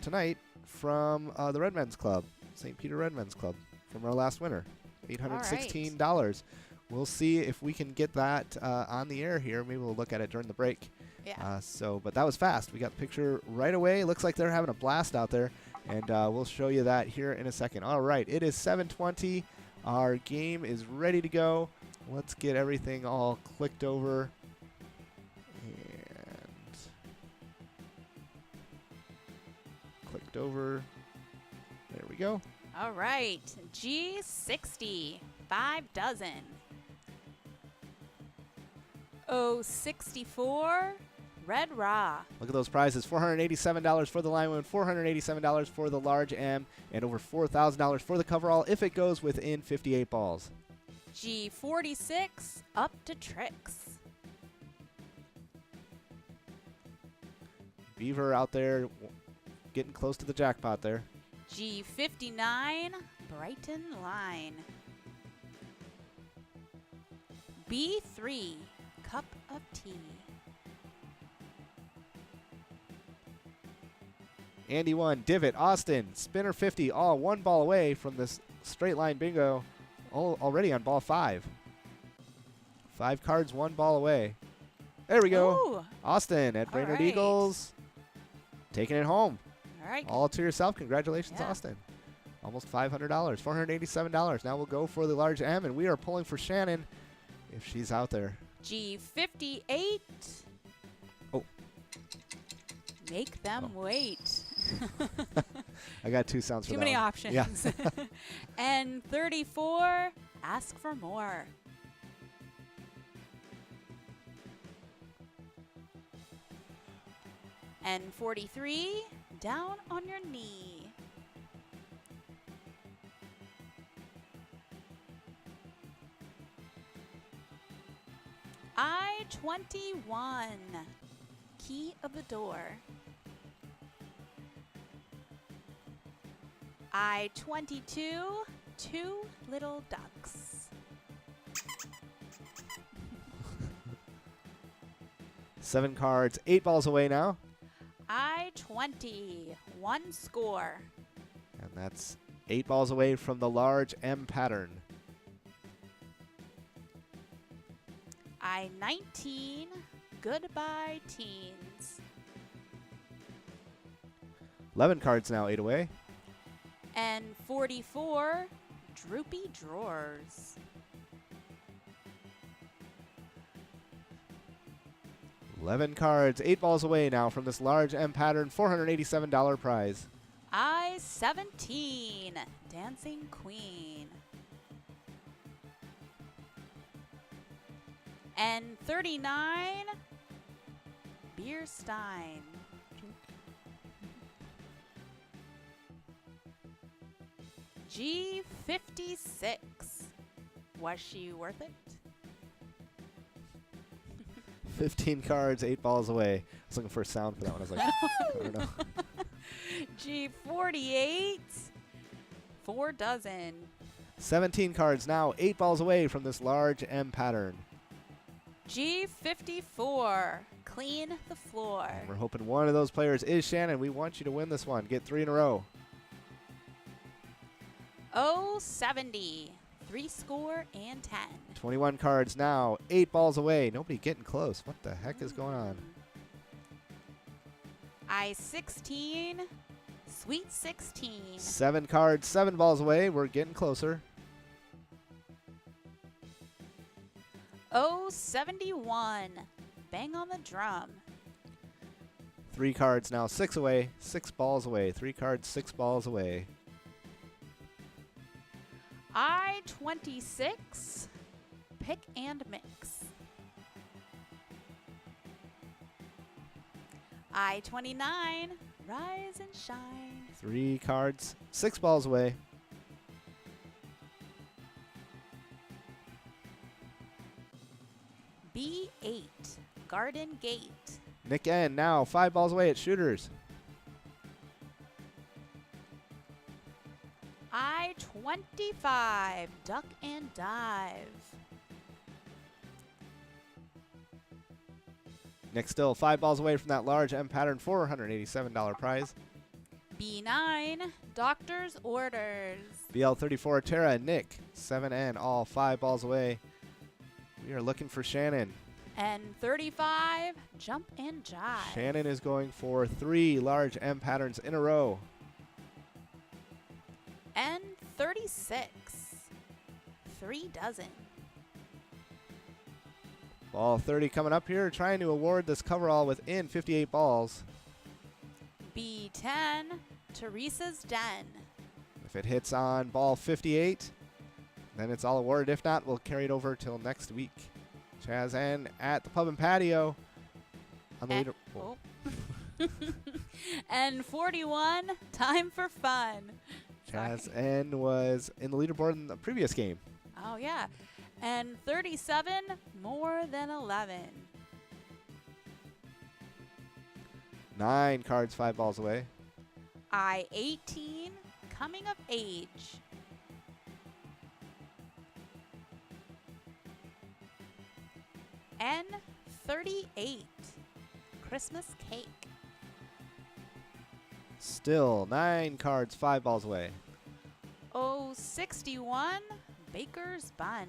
tonight from the Red Men's Club, St. Peter Red Men's Club, from our last winner, $816. We'll see if we can get that on the air here. Maybe we'll look at it during the break. Yeah. But that was fast. We got the picture right away. Looks like they're having a blast out there, and we'll show you that here in a second. All right, it is 7:20. Our game is ready to go. Let's get everything all clicked over. And clicked over. There we go. All right, G60, 5 dozen. O64, Red Raw. Look at those prizes. $487 for the line wound, $487 for the large M, and over $4,000 for the coverall if it goes within 58 balls. G46, Up to Tricks. Beaver out there getting close to the jackpot there. G59, Brighton Line. B3, Cup of Tea. Andy 1, Divot, Austin, Spinner 50, all one ball away from this straight line bingo, all already on ball 5. 5 cards, one ball away. There we go. Ooh, Austin at all Brainerd right. Eagles, taking it home. all right. All to yourself. Congratulations, Yeah. Austin. Almost $500, $487. Now we'll go for the large M, and we are pulling for Shannon if she's out there. G58. Oh. Make them wait. I got 2 sounds for Too that many one. options. Yeah. And 34, ask for more. And 43, down on your knee. I-21, key of the door. I-22, 2 little ducks. 7 cards, 8 balls away now. I-20, 1 score. And that's 8 balls away from the large M pattern. I-19, goodbye teens. 11 cards now, 8 away. And 44, droopy drawers. 11 cards, 8 balls away now from this large M pattern, $487 prize. I-17, dancing queen. And 39, beer stein. G56, was she worth it? 15 cards, 8 balls away. I was looking for a sound for that one. I was like, I don't know. G48, 4 dozen. 17 cards now, 8 balls away from this large M pattern. G54, clean the floor. And we're hoping one of those players is Shannon. We want you to win this one. Get 3 in a row. O70, 3 score and 10. 21 cards now, 8 balls away. Nobody getting close. What the heck is going on? I-16, sweet 16. 7 cards, 7 balls away. We're getting closer. O71, bang on the drum. 3 cards now, 6 away. 6 balls away. 3 cards, 6 balls away. I-26, pick and mix. I-29, rise and shine. 3 cards, 6 balls away. B8, garden gate. Nick N now 5 balls away at shooters. I-25, duck and dive. Nick still 5 balls away from that large M pattern, $487 prize. B9, doctor's orders. BL34 Terra and Nick 7N all 5 balls away. We are looking for Shannon. And 35, jump and jive. Shannon is going for 3 large M patterns in a row. And 36, 3 dozen. Ball 30 coming up here, trying to award this coverall within 58 balls. B10, Teresa's den. If If it hits on ball 58, then it's all awarded. If not, we'll carry it over till next week. Chaz N at the Pub and Patio on the leader. Oh. And 41, time for fun. Chaz N was in the leaderboard in the previous game. Oh, yeah. And 37, more than 11. 9 cards, 5 balls away. I-18, coming of age. N-38, Christmas cake. Still 9 cards, 5 balls away. O-61, baker's bun.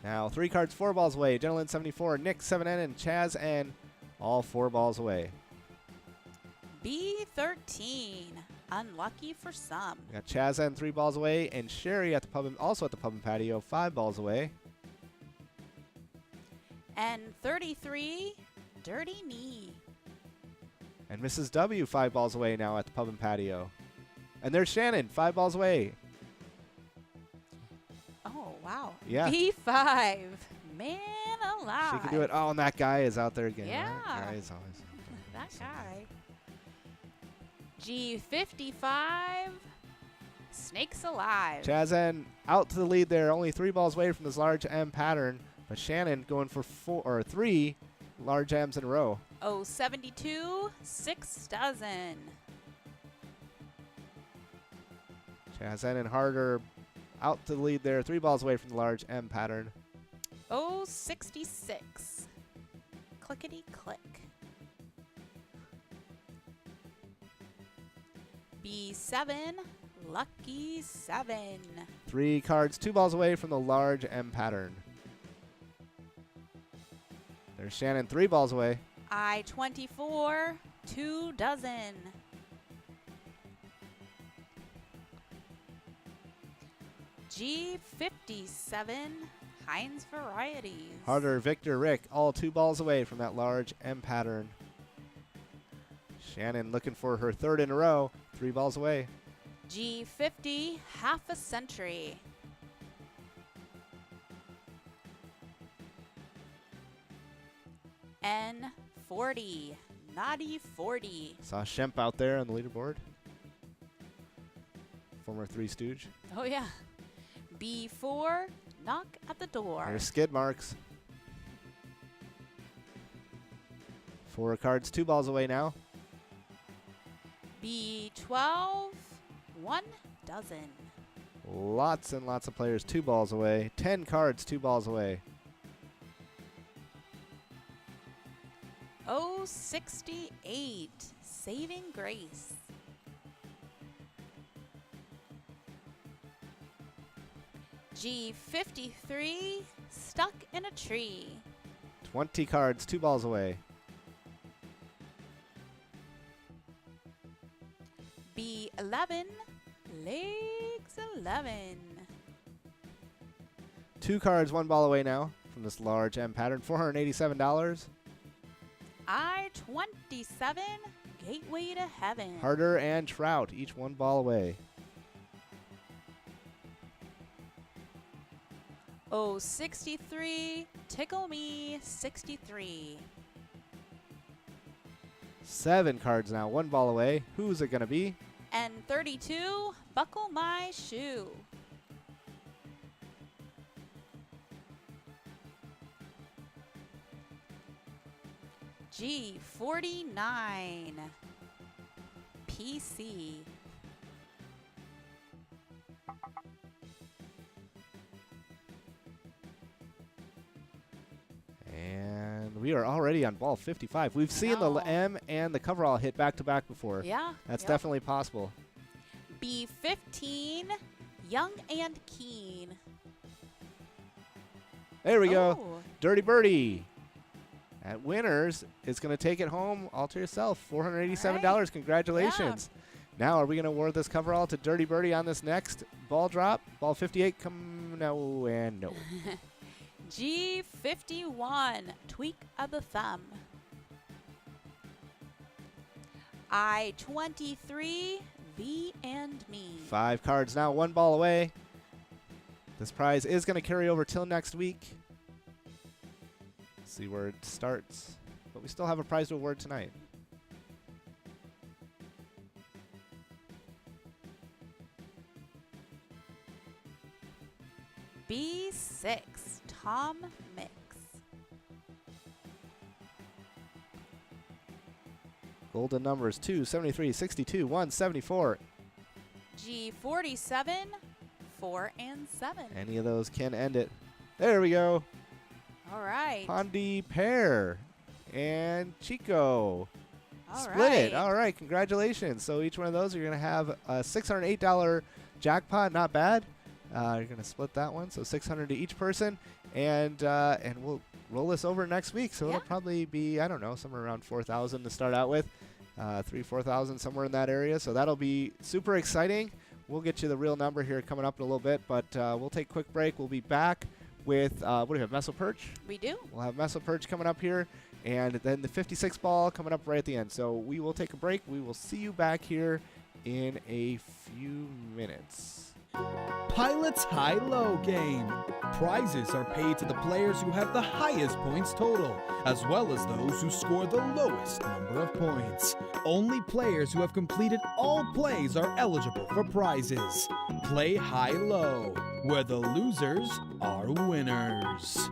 Now 3 cards, 4 balls away. Gentleman 74, Nick 7N, and Chaz N, all 4 balls away. B-13, unlucky for some. We got Chaz N 3 balls away, and Sherry at the pub, also at the Pub and Patio, 5 balls away. And 33, dirty knee. And Mrs. W 5 balls away now at the Pub and Patio. And there's Shannon, 5 balls away. Oh, wow. Yeah. B5, man alive. She can do it. Oh, and that guy is out there again. Yeah. That guy is always out there. That guy. G55, snakes alive. Chaz N out to the lead there, only 3 balls away from this large M pattern. But Shannon going for 3 large M's in a row. Oh, 72, 6 dozen. Chaz N and Harder out to the lead there, 3 balls away from the large M pattern. Oh, 66. Clickety click. B7, lucky 7. 3 cards, 2 balls away from the large M pattern. There's Shannon, 3 balls away. I-24, 2 dozen. G57, Heinz Varieties. Harder, Victor, Rick, all 2 balls away from that large M pattern. Shannon looking for her 3rd in a row, 3 balls away. G50, half a century. N40, naughty 40. Saw Shemp out there on the leaderboard. Former 3 Stooge. Oh, yeah. B4, knock at the door. There's skid marks. 4 cards, 2 balls away now. B12, 1 dozen. Lots and lots of players, 2 balls away. 10 cards, 2 balls away. Oh, 68, saving grace. G53, stuck in a tree. 20 cards, 2 balls away. B11, legs 11. 2 cards, 1 ball away now from this large M pattern. $487. I-27, gateway to heaven. Harder and Trout, each 1 ball away. Oh, 63, tickle me 63. 7 cards now, 1 ball away. Who's it going to be? And 32, buckle my shoe. G49, PC. And we are already on ball 55. We've seen the know. M and the coverall hit back to back before. Yeah. That's yep. definitely possible. B15, young and keen. There we go. Oh, Dirty Birdie at Winners is going to take it home all to yourself. $487. All right. Congratulations. Now, are we going to award this coverall to Dirty Birdie on this next ball drop? Ball 58, come no and no. G51, tweak of the thumb. I-23, B and me. 5 cards now, 1 ball away. This prize is going to carry over till next week. See where it starts. But we still have a prize to award tonight. B6, Tom Mix. Golden numbers 2, 73, 62, 174. G47, 4 and 7. Any of those can end it. There we go. All right. Pondy Pear and Chico. All Split it. right. All right. Congratulations. So each one of those, you're going to have a $608 jackpot. Not bad. You're going to split that one. So $600 to each person. And we'll roll this over next week. So Yeah. it'll probably be, I don't know, somewhere around 4,000 to start out with. 4,000, somewhere in that area. So that'll be super exciting. We'll get you the real number here coming up in a little bit. But we'll take a quick break. We'll be back with, what do we have, Meso Perch? We do. We'll have Meso Perch coming up here. And then the 56 ball coming up right at the end. So we will take a break. We will see you back here in a few minutes. Pilot's High-Low game. Prizes are paid to the players who have the highest points total, as well as those who score the lowest number of points. Only players who have completed all plays are eligible for prizes. Play high-low, where the losers are winners.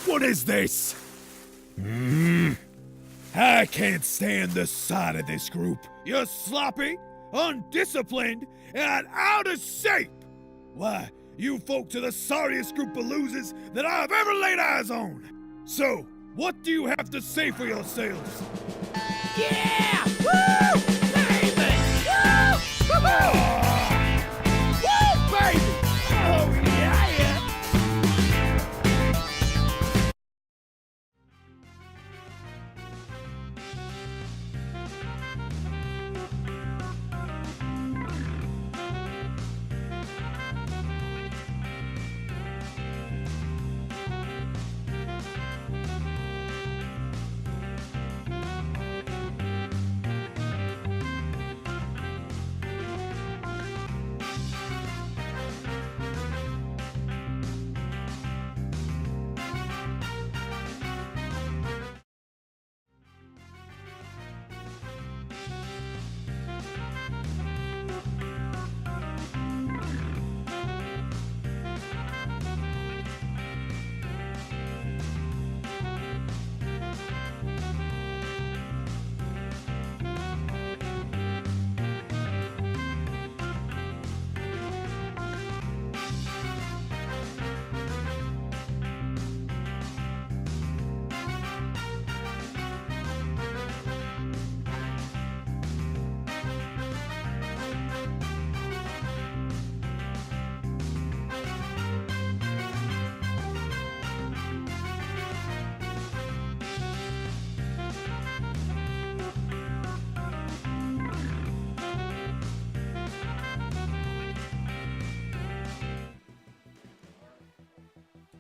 What is this? I can't stand the sight of this group. You're sloppy, undisciplined, and out of shape. Why, you folks are the sorriest group of losers that I've ever laid eyes on. So, what do you have to say for yourselves? Yeah! Woo! Baby! Woo! Woo! Woo, baby! Oh, yeah!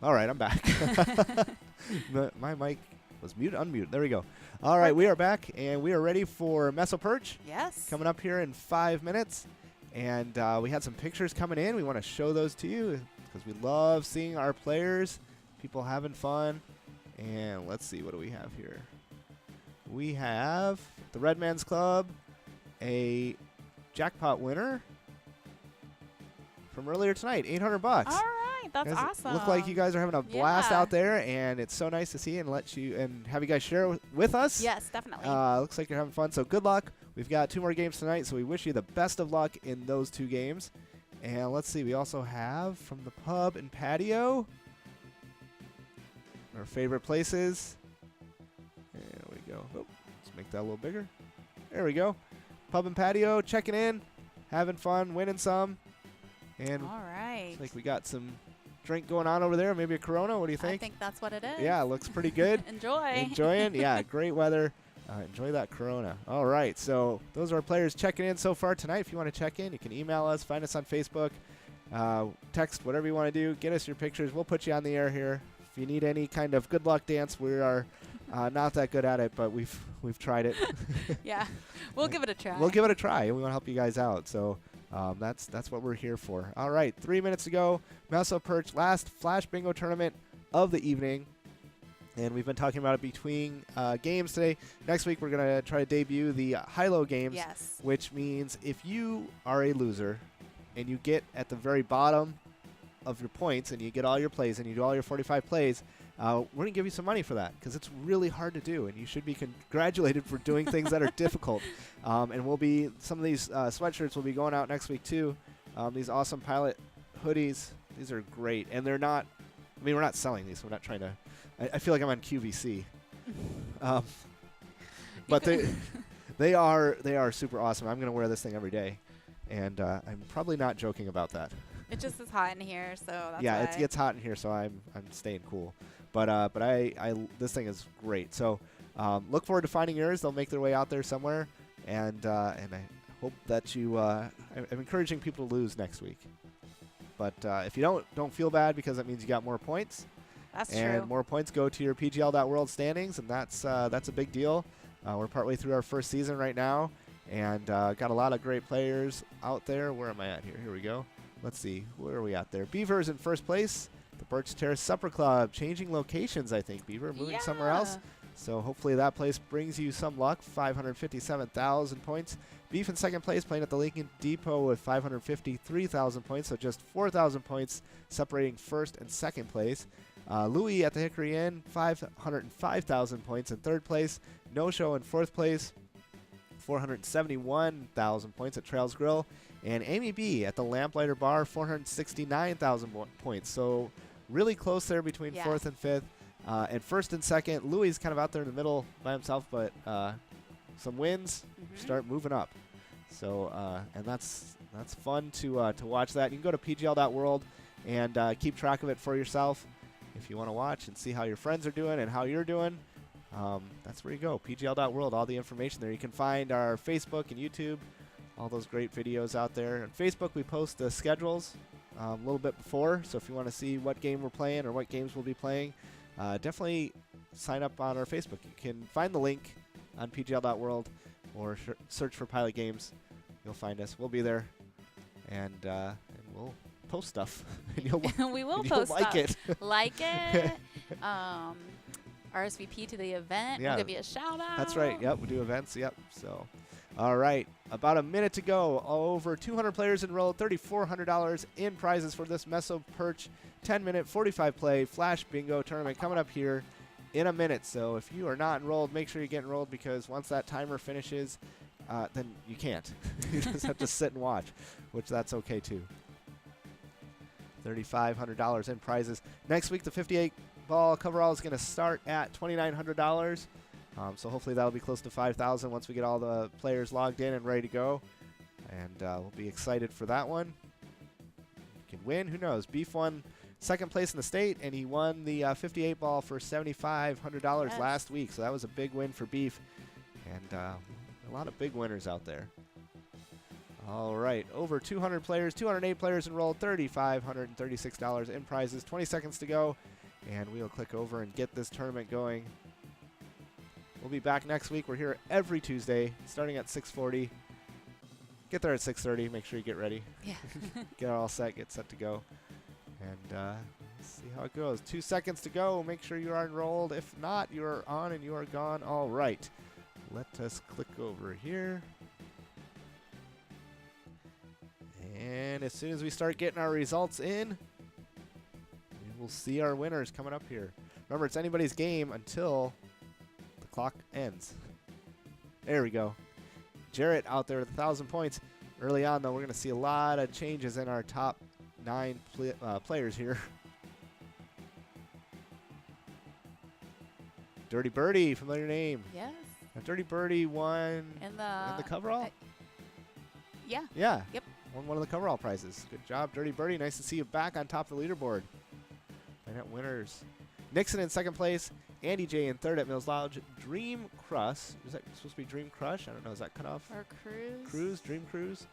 All right, I'm back. My mic was mute, unmute. There we go. All right, we are back, and we are ready for Meso Perch Yes. coming up here in 5 minutes. And we had some pictures coming in. We want to show those to you because we love seeing our players, people having fun. And let's see, what do we have here? We have the Red Man's Club, a jackpot winner from earlier tonight, $800. All right. That's Guys, awesome. Look like you guys are having a blast Yeah. out there, and it's so nice to see and have you guys share with us. Yes, definitely. Looks like you're having fun. So good luck. We've got 2 more games tonight, so we wish you the best of luck in those 2 games. And let's see, we also have from the pub and patio our favorite places. There we go. Oh, let's make that a little bigger. There we go. Pub and patio, checking in, having fun, winning some. And All right. looks like we got some drink going on over there. Maybe a Corona. What do you I think? think that's what it is. Yeah, looks pretty good. Enjoy. Enjoying? Yeah, great weather. Enjoy that Corona. All right, so those are our players checking in so far tonight. If you want to check in, you can email us, find us on Facebook, text, whatever you want to do. Get us your pictures. We'll put you on the air here. If you need any kind of good luck dance, we are not that good at it, but we've tried it. Yeah. We'll give it a try. We'll give it a try. We want to help you guys out. So that's what we're here for. All right, 3 minutes to go. Meso Perch, last Flash Bingo tournament of the evening. And we've been talking about it between games today. Next week, we're going to try to debut the high-low games, Yes. which means if you are a loser and you get at the very bottom of your points and you get all your plays and you do all your 45 plays, we're going to give you some money for that because it's really hard to do, and you should be congratulated for doing things that are difficult. And some of these sweatshirts will be going out next week, too. These awesome Pilot hoodies, these are great. And they're not, we're not selling these. We're not trying to. I feel like I'm on QVC, but they are super awesome. I'm gonna wear this thing every day, and I'm probably not joking about that. It just is hot in here, so that's Yeah, why. it gets hot in here, so I'm staying cool. But this thing is great. So look forward to finding yours. They'll make their way out there somewhere, and I hope that you. I'm encouraging people to lose next week. But if you don't feel bad because that means you got more points. That's and true. more points go to your PGL.World standings, and that's a big deal. We're partway through our first season right now, and got a lot of great players out there. Where am I at here? Here we go. Let's see. Where are we at there? Beaver's in first place. The Birch Terrace Supper Club changing locations, I think. Beaver moving somewhere else. So hopefully that place brings you some luck. 557,000 points. Beef in second place, playing at the Lincoln Depot with 553,000 points. So just 4,000 points separating first and second place. Louis at the Hickory Inn, 505,000 points in third place. No Show in fourth place, 471,000 points at Trails Grill. And Amy B at the Lamplighter Bar, 469,000 points. So really close there between fourth and fifth. And first and second, Louis is kind of out there in the middle by himself, but some wins start moving up. So and that's fun to watch that. You can go to PGL.World and keep track of it for yourself. If you want to watch and see how your friends are doing and how you're doing, that's where you go. PGL.World, all the information there. You can find our Facebook and YouTube, all those great videos out there. On Facebook, we post the schedules a little bit before, so if you want to see what game we're playing or what games we'll be playing, definitely sign up on our Facebook. You can find the link on PGL.World or search for Pilot Games. You'll find us. We'll be there, and we'll post stuff. And We will and post you'll like stuff. it. Like it. RSVP to the event. Yeah. We'll give you a shout out. That's right. Yep, we do events. Yep. So, all right. About a minute to go. Over 200 players enrolled. $3,400 in prizes for this Meso Perch 10-minute 45-play Flash Bingo tournament coming up here in a minute. So if you are not enrolled, make sure you get enrolled, because once that timer finishes, then you can't. You just have to sit and watch, which that's okay too. $3,500 in prizes. Next week, the 58-ball coverall is going to start at $2,900. So hopefully that'll be close to $5,000 once we get all the players logged in and ready to go. And we'll be excited for that one. You can win. Who knows? Beef won second place in the state, and he won the 58-ball for $7,500 last week. So that was a big win for Beef. And a lot of big winners out there. All right, over 200 players, 208 players enrolled, $3,536 in prizes, 20 seconds to go, and we'll click over and get this tournament going. We'll be back next week. We're here every Tuesday, starting at 6:40. Get there at 6:30. Make sure you get ready. Yeah. Get all set, get set to go, and let's see how it goes. 2 seconds to go. Make sure you are enrolled. If not, you are on and you are gone. All right, let us click over here. And as soon as we start getting our results in, we'll see our winners coming up here. Remember, it's anybody's game until the clock ends. There we go. Jarrett out there with 1,000 points. Early on, though, we're going to see a lot of changes in our top 9 players here. Dirty Birdie, familiar name. Yes. Now, Dirty Birdie won In in the the coverall? yeah. Yeah. Yep. Won one of the coverall prizes. Good job, Dirty Birdie. Nice to see you back on top of the leaderboard. Net winners. Nixon in second place. Andy J in third at Mills Lodge. Dream Crush. Is that supposed to be Dream Crush? I don't know. Is that cut off? Or Cruise. Cruise? Dream Cruise?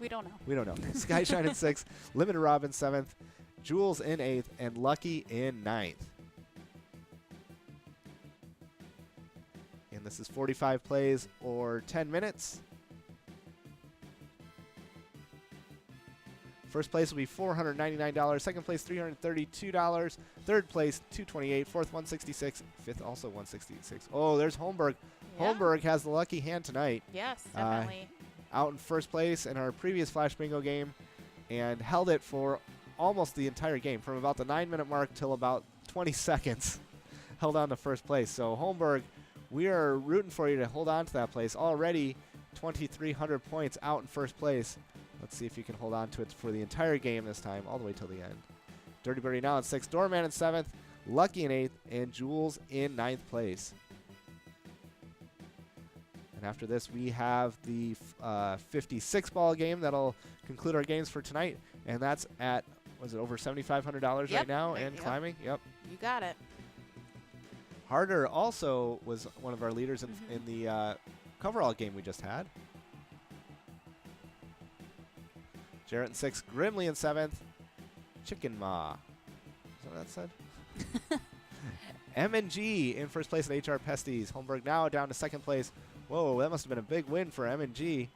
We don't know. We don't know. Skyshine in sixth. Limited Rob in seventh. Jules in eighth. And Lucky in ninth. And this is 45 plays or 10 minutes. First place will be $499. Second place, $332. Third place, $228. Fourth, $166. Fifth, also $166. Oh, there's Holmberg. Yeah. Holmberg has the lucky hand tonight. Yes, definitely. Out in first place in our previous Flash Bingo game and held it for almost the entire game, from about the 9-minute mark till about 20 seconds. Held on to first place. So Holmberg, we are rooting for you to hold on to that place. Already 2,300 points out in first place. Let's see if you can hold on to it for the entire game this time, all the way till the end. Dirty Birdie now in sixth, Doorman in seventh, Lucky in eighth, and Jules in ninth place. And after this, we have the 56-ball game that'll conclude our games for tonight, and that's at, was it over $7,500 Yep. right now and Yep. climbing? Yep. You got it. Harder also was one of our leaders in the coverall game we just had. Jarrett in sixth, Grimley in seventh, Chicken Ma. Is that what that said? M&G in first place at HR Pesties. Holmberg now down to second place. Whoa, that must have been a big win for M&G.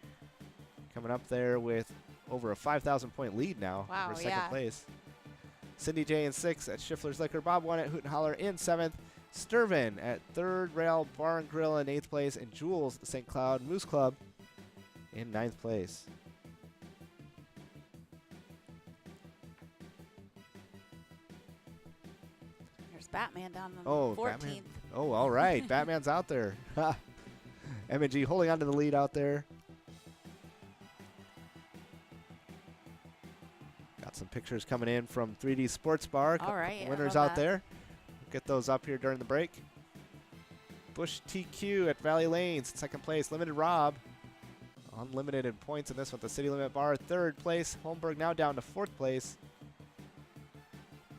Coming up there with over a 5,000 point lead now Wow, for second yeah. place. Cindy J in sixth at Schiffler's Liquor. Bob won at Hoot and Holler in seventh. Sturvin at third, Rail Bar and Grill in eighth place, and Jules at St. Cloud Moose Club in ninth place. There's Batman down on Oh, the 14th. Batman. Oh, all right. Batman's out there. M&G holding on to the lead out there. Got some pictures coming in from 3D Sports Bar. All right, I Winners love out that. there. Get those up here during the break. Bush TQ at Valley Lanes, second place. Limited Rob, unlimited in points in this one. The City Limit Bar, third place. Holmberg now down to fourth place.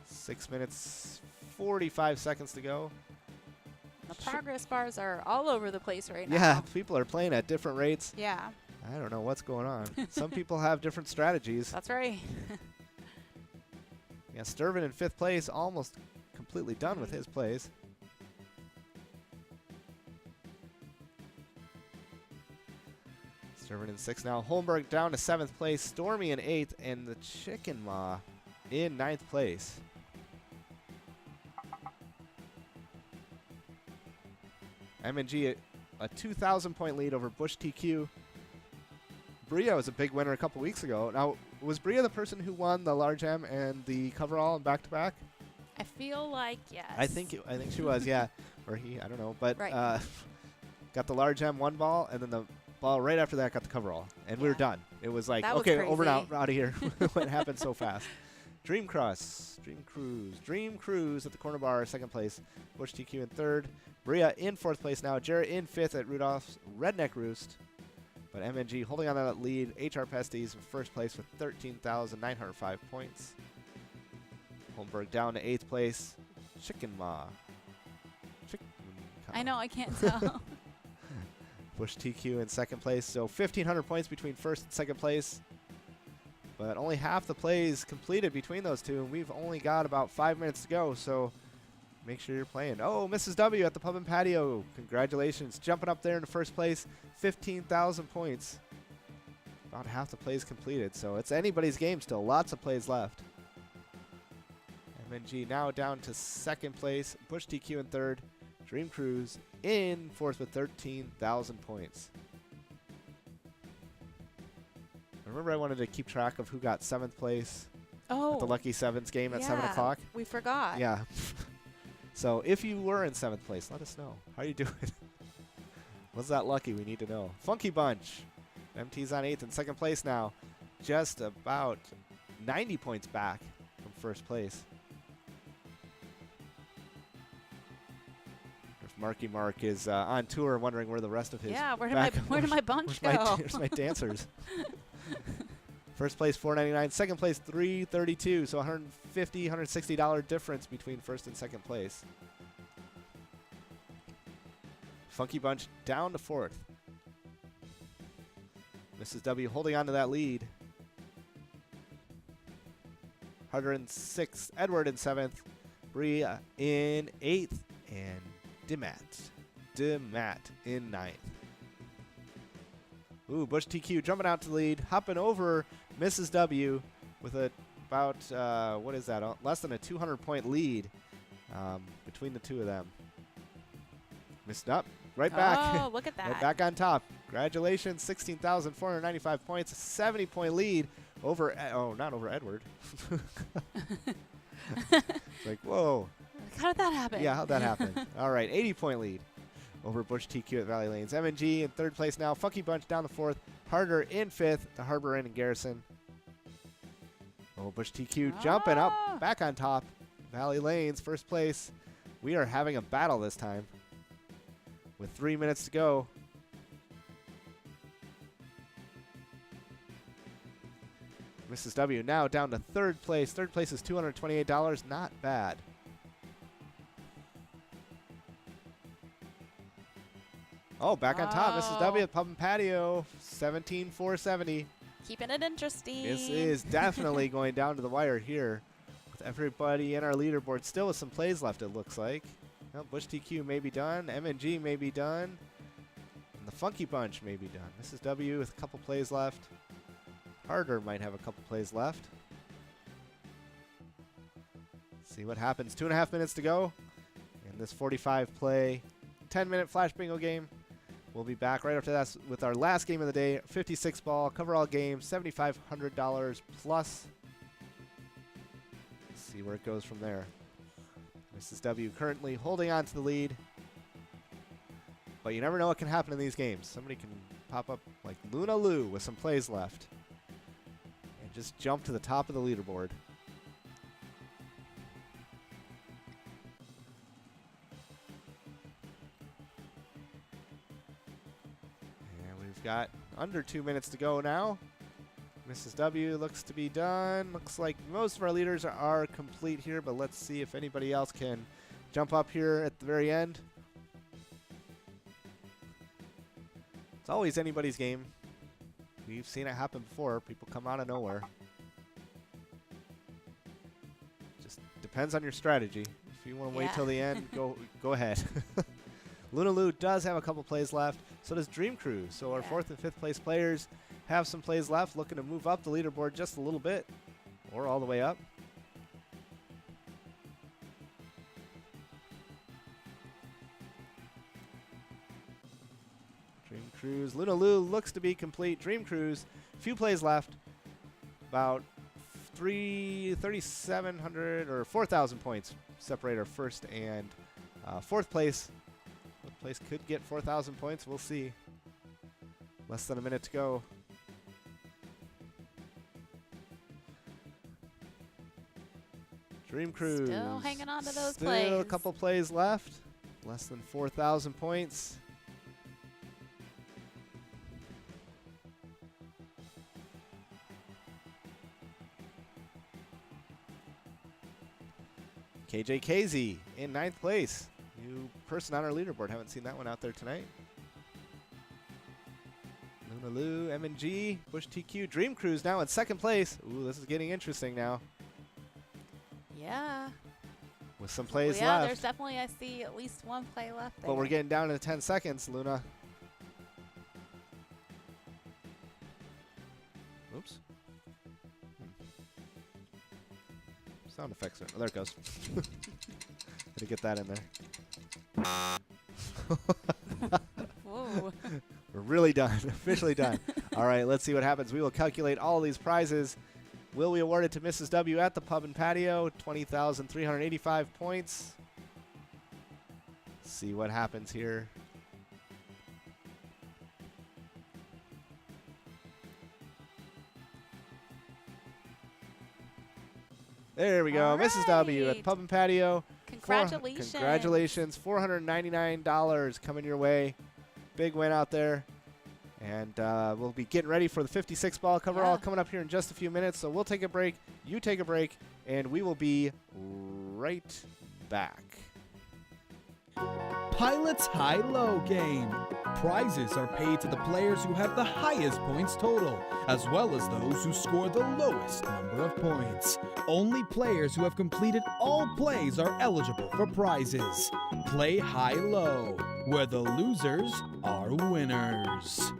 6 minutes, 45 seconds to go. The progress bars are all over the place right now. Yeah, people are playing at different rates. Yeah, I don't know what's going on. Some people have different strategies. that's right. Yeah, Sturvin in fifth place, almost completely done with his plays. Sturvin in sixth now. Holmberg down to seventh place. Stormy in eighth, and the Chicken Ma in ninth place. M&G a 2,000 point lead over Bush TQ. Bria was a big winner a couple weeks ago. Now, was Bria the person who won the large M and the coverall and back-to-back? I feel like yes. I think she was, yeah, or he, I don't know, but Right. got the large M one ball, and then the ball right after that got the coverall, and we were Yeah. done. It was like, That was okay, over and crazy. out of here. What happened so fast? Dream Cruise at the corner bar, second place. Bush TQ in third. Bria in fourth place now. Jarrett in fifth at Rudolph's Redneck Roost. But MNG holding on to that lead. HR Pesties in first place with 13,905 points. Holmberg down to eighth place. Chicken Ma. I know, I can't tell. Bush TQ in second place. So 1,500 points between first and second place. But only half the plays completed between those two. And we've only got about 5 minutes to go. So make sure you're playing. Oh, Mrs. W at the Pub and Patio. Congratulations. Jumping up there in first place. 15,000 points. About half the plays completed. So it's anybody's game still. Lots of plays left. MNG now down to second place. Bush TQ in third. Dream Cruise in fourth with 13,000 points. Remember, I wanted to keep track of who got seventh place Oh. at the Lucky Sevens game at 7 yeah, o'clock. We forgot. Yeah. So if you were in 7th place, let us know. How are you doing? Was that lucky? We need to know. Funky Bunch. MT's on 8th and 2nd place now. Just about 90 points back from 1st place. If Marky Mark is on tour wondering where the rest of his Yeah, where back- did my bunch where's go? where's my dancers? 1st place $4.99, 2nd place $3.32, so $150, $160 difference between 1st and 2nd place. Funky Bunch down to 4th. Mrs. W holding on to that lead. Harder in 6th, Edward in 7th, Bree in 8th, and Demat in 9th. Ooh, Bush TQ jumping out to lead, hopping over Mrs. W with about, what is that, less than a 200-point lead between the two of them. Missed up, right back. Oh, look at that. Right back on top. Congratulations, 16,495 points, a 70-point lead over, not over Edward. It's like, whoa. How did that happen? Yeah, how'd that happen? All right, 80-point lead over Bush TQ at Valley Lanes. M&G in 3rd place now. Funky Bunch down to 4th. Harder in 5th to Harbor Inn and Garrison. Oh, Bush TQ jumping up, back on top. Valley Lanes, 1st place. We are having a battle this time with 3 minutes to go. Mrs. W now down to 3rd place. 3rd place is $228. Not bad. Oh, back on top. Mrs. W at Pub and Patio. 17,470. Keeping it interesting. This is definitely going down to the wire here. With everybody in our leaderboard still with some plays left, it looks like. Well, Bush TQ may be done. M&G may be done. And the Funky Bunch may be done. Mrs. W with a couple plays left. Harder might have a couple plays left. See what happens. 2.5 minutes to go in this 45-play, 10-minute Flash Bingo game. We'll be back right after that with our last game of the day, 56-ball, cover-all game, $7,500 plus. Let's see where it goes from there. Mrs. W currently holding on to the lead. But you never know what can happen in these games. Somebody can pop up like Luna Lou with some plays left and just jump to the top of the leaderboard. We've got under 2 minutes to go now. Mrs. W looks to be done. Looks like most of our leaders are complete here, but let's see if anybody else can jump up here at the very end. It's always anybody's game. We've seen it happen before. People come out of nowhere. Just depends on your strategy. If you want to wait till the end, go ahead. Luna Lou does have a couple plays left. So does Dream Cruise. So our 4th and 5th place players have some plays left, looking to move up the leaderboard just a little bit or all the way up. Dream Cruise. Luna Lou looks to be complete. Dream Cruise, few plays left. About 3,700 or 4,000 points separate our 1st and 4th place. Place could get 4,000 points. We'll see. Less than a minute to go. Dream Cruise. Still hanging on to those Still plays. a couple plays left. Less than 4,000 points. KJKZ in 9th place. New person on our leaderboard. Haven't seen that one out there tonight. Luna Lou, M&G, Bush TQ, Dream Cruise now in 2nd place. Ooh, this is getting interesting now. Yeah. With some plays yeah, left. there's definitely, I see at least one play left there. But we're getting down to 10 seconds, Luna. Oops. Sound effects. Oh, there it goes. Had to get that in there. Whoa. We're really done. Officially done. All right, let's see what happens. We will calculate all these prizes will be awarded to Mrs. W at the Pub and Patio, 20,385 points. See what happens here. There we go. All Mrs. W at right. Pub and Patio. Congratulations. Congratulations. $499 coming your way. Big win out there. And we'll be getting ready for the 56 ball coverall coming up here in just a few minutes. So we'll take a break. You take a break. And we will be right back. Pilot's High-Low game. Prizes are paid to the players who have the highest points total, as well as those who score the lowest number of points. Only players who have completed all plays are eligible for prizes. Play high-low, where the losers are winners.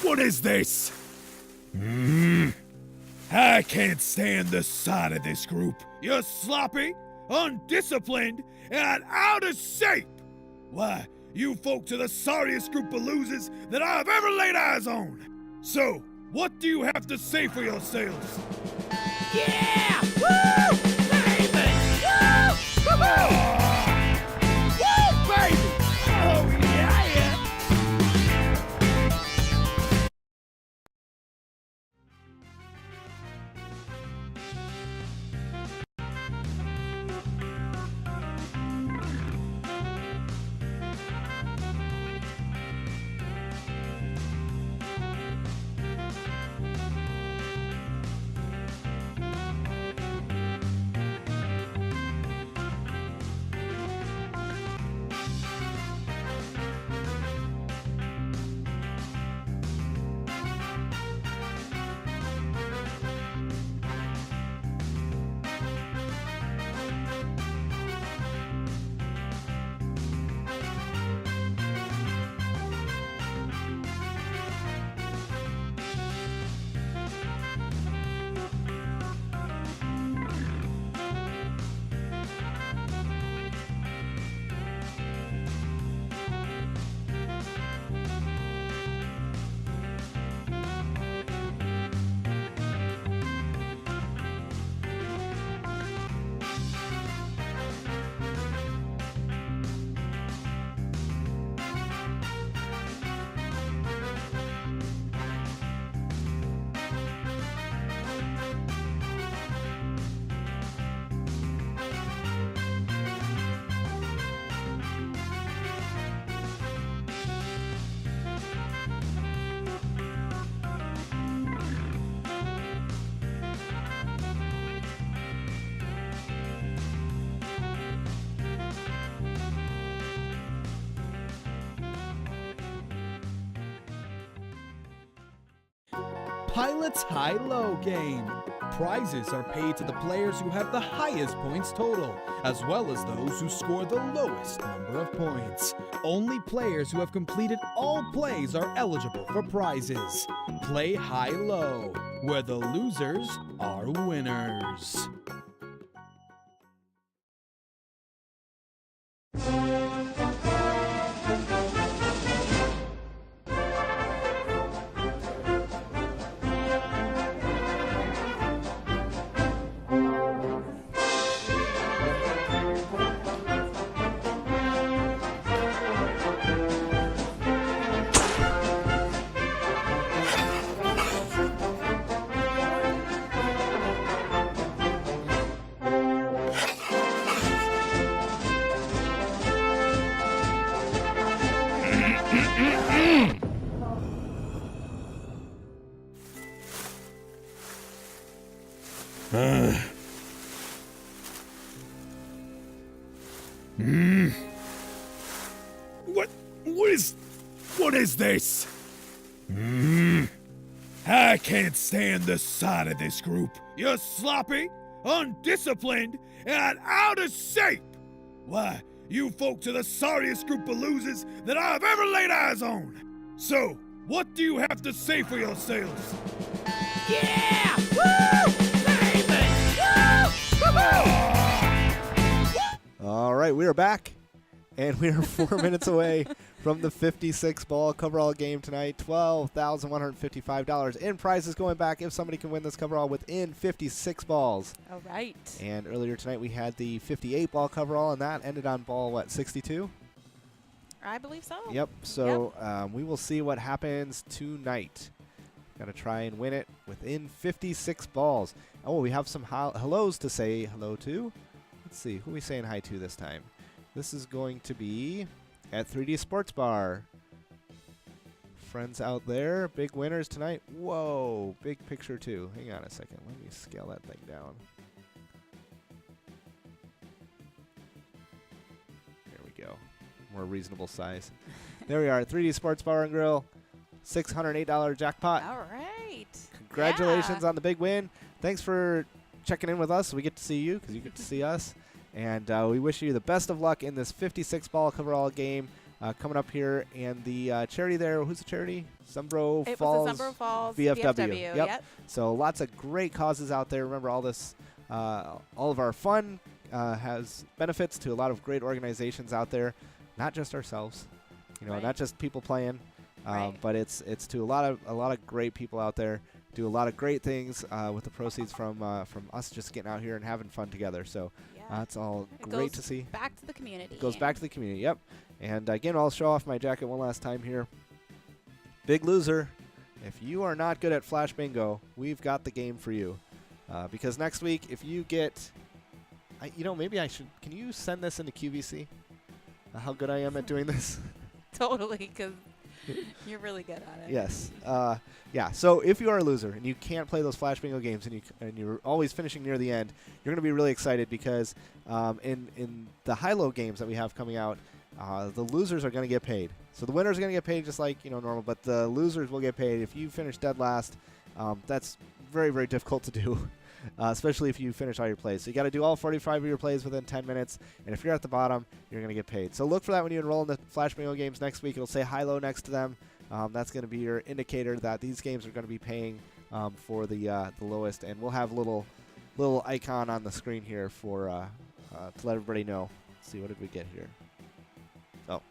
What is this? I can't stand the sight of this group. You're sloppy, undisciplined, and out of shape. Why, you folks are the sorriest group of losers that I've ever laid eyes on. So, what do you have to say for yourselves? Yeah! Woo! Baby! Woo! Woo-hoo! Woo, baby! Oh, yeah, yeah! Pilot's High-Low game. Prizes are paid to the players who have the highest points total, as well as those who score the lowest number of points. Only players who have completed all plays are eligible for prizes. Play high-low, where the losers are winners. What is this? I can't stand the sight of this group. You're sloppy, undisciplined, and out of shape. Why, you folks are the sorriest group of losers that I've ever laid eyes on. So, what do you have to say for yourselves? Yeah! Woo! Baby! Woo! All right, we are back, and we are 4 minutes away from the 56-ball coverall game tonight. $12,155 in prizes going back if somebody can win this coverall within 56 balls. All right. And earlier tonight we had the 58-ball coverall, and that ended on ball, what, 62? I believe so. Yep. So we will see what happens tonight. Got to try and win it within 56 balls. Oh, we have some hellos to say hello to. Let's see. Who are we saying hi to this time? This is going to be at 3D Sports Bar. Friends out there, big winners tonight. Whoa, big picture too. Hang on a second. Let me scale that thing down. There we go. More reasonable size. There we are. 3D Sports Bar and Grill. $608 jackpot. All right. Congratulations on the big win. Thanks for checking in with us. We get to see you because you get to see us. And we wish you the best of luck in this 56-ball coverall game coming up here. And the charity there, who's the charity? Zumbro Falls. Was the Zumbro Falls VFW. Yep. So lots of great causes out there. Remember, all this, all of our fun has benefits to a lot of great organizations out there. Not just ourselves, not just people playing, but it's to a lot of great people out there. Do a lot of great things with the proceeds from us just getting out here and having fun together. So that's all great to see. Back to the community. It goes back to the community. Yep. And again, I'll show off my jacket one last time here. Big loser. If you are not good at Flash Bingo, we've got the game for you. Because next week, if you get, maybe I should. Can you send this into QVC? How good I am at doing this? Totally, because you're really good at it. Yes. So if you are a loser and you can't play those Flash Bingo games and you're always finishing near the end, you're going to be really excited because in the high-low games that we have coming out, the losers are going to get paid. So the winners are going to get paid just like normal, but the losers will get paid. If you finish dead last, that's very, very difficult to do. Especially if you finish all your plays. So you got to do all 45 of your plays within 10 minutes, and if you're at the bottom, you're going to get paid. So look for that when you enroll in the Flash Bingo games next week. It'll say high-low next to them. That's going to be your indicator that these games are going to be paying for the lowest, and we'll have a little icon on the screen here for to let everybody know. Let's see, what did we get here? Oh.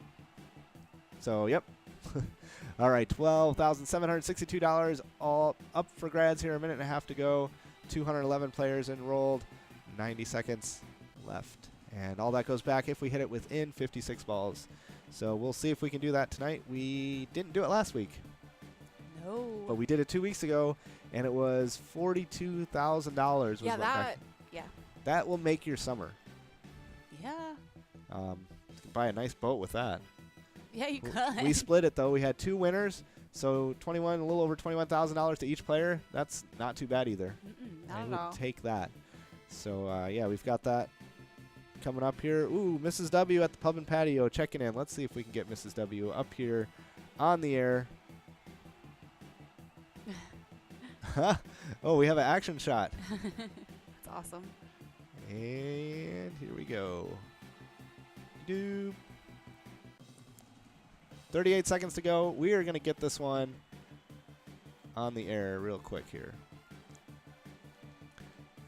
So, yep. All right, $12,762 all up for grabs here. A minute and a half to go. 211 players enrolled, 90 seconds left. And all that goes back if we hit it within 56 balls. So we'll see if we can do that tonight. We didn't do it last week. No. But we did it 2 weeks ago, and it was $42,000. Yeah. That will make your summer. Yeah. You can buy a nice boat with that. Yeah, you could. We split it, though. We had two winners. So a little over $21,000 to each player. That's not too bad either. Not I at all. would take that. So we've got that coming up here. Ooh, Mrs. W at the Pub and Patio checking in. Let's see if we can get Mrs. W up here on the air. Oh, we have an action shot. That's awesome. And here we go. 38 seconds to go. We are going to get this one on the air real quick here.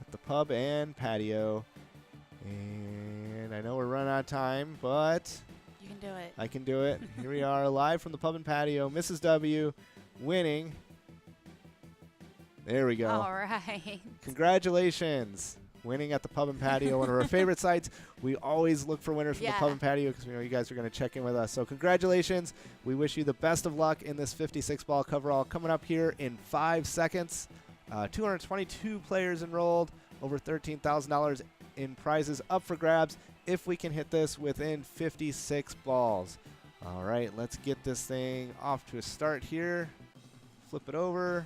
At the Pub and Patio. And I know we're running out of time, but You can do it. I can do it. Here we are live from the Pub and Patio. Mrs. W winning. There we go. All right. Congratulations. Winning at the Pub and Patio, one of our favorite sites. We always look for winners from the Pub and Patio because we know you guys are going to check in with us. So congratulations. We wish you the best of luck in this 56-ball coverall coming up here in 5 seconds. 222 players enrolled, over $13,000 in prizes up for grabs if we can hit this within 56 balls. All right, let's get this thing off to a start here. Flip it over.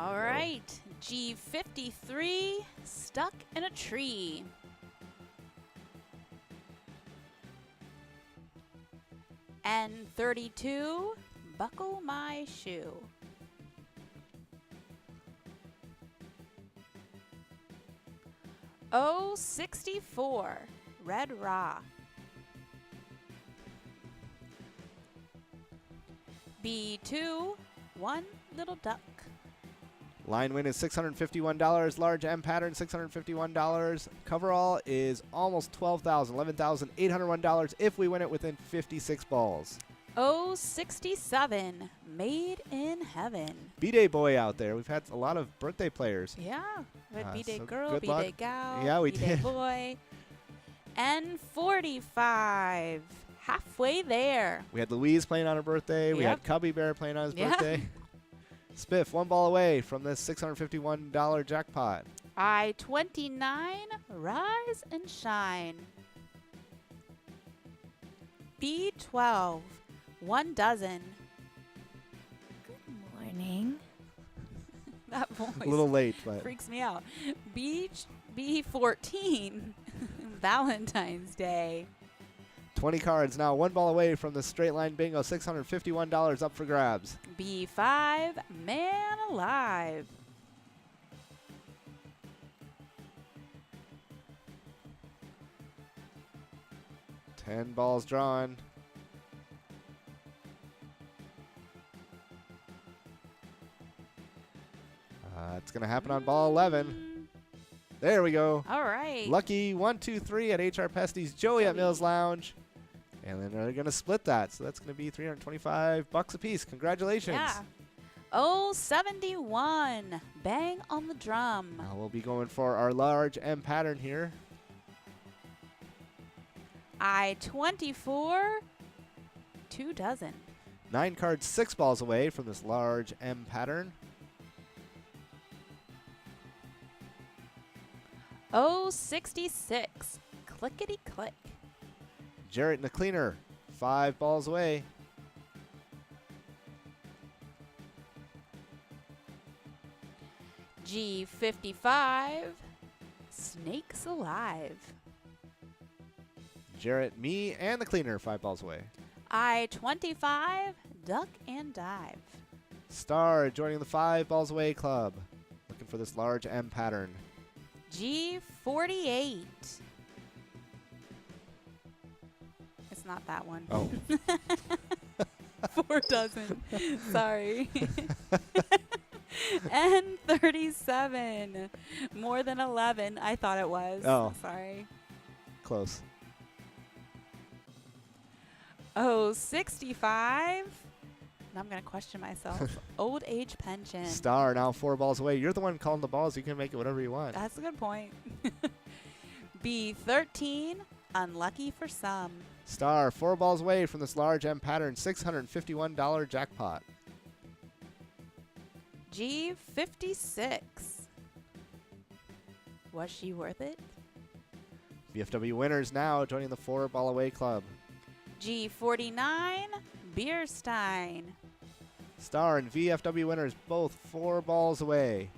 All right. G53, stuck in a tree. N32, buckle my shoe. O64, red raw. B2, one little duck. Line win is $651. Large M pattern, $651. Coverall is almost $12,000, $11,801 if we win it within 56 balls. O67, made in heaven. B-Day boy out there. We've had a lot of birthday players. Yeah, we had B-Day so girl, good luck. B-Day gal, Yeah, we B-Day did. boy. N45, halfway there. We had Louise playing on her birthday. We had Yep. Cubby Bear playing on his Yeah. birthday. Spiff, one ball away from this $651 jackpot. I-29, rise and shine. B12, 1 dozen. Good morning. That voice A little late, but freaks me out. B14, Valentine's Day. 20 cards now. One ball away from the straight line bingo. $651 up for grabs. B5, man alive. Ten balls drawn. It's going to happen on ball 11. There we go. All right. Lucky 1, 2, 3 at HR Pesty's, Joey at Joey. Mills Lounge. And then they're going to split that. So that's going to be $325 a piece. Congratulations. Yeah. O71, bang on the drum. Now we'll be going for our large M pattern here. I-24, 2 dozen. 9 cards, 6 balls away from this large M pattern. O66, clickety click. Jarrett and the cleaner, 5 balls away. G55, snakes alive. Jarrett, me, and the cleaner, 5 balls away. I-25, duck and dive. Star joining the 5 balls away club. Looking for this large M pattern. G48. It's not that one. Oh. 4 dozen. Sorry. N37. More than 11. I thought it was. Oh. Sorry. Close. O65. Now I'm going to question myself. Old age pension. Star now 4 balls away. You're the one calling the balls. You can make it whatever you want. That's a good point. B13. Unlucky for some. Star 4 balls away from this large M pattern. $651 jackpot. G56. Was she worth it? VFW winners now joining the 4 ball away club. G49. Beerstein. Star and VFW winners both 4 balls away.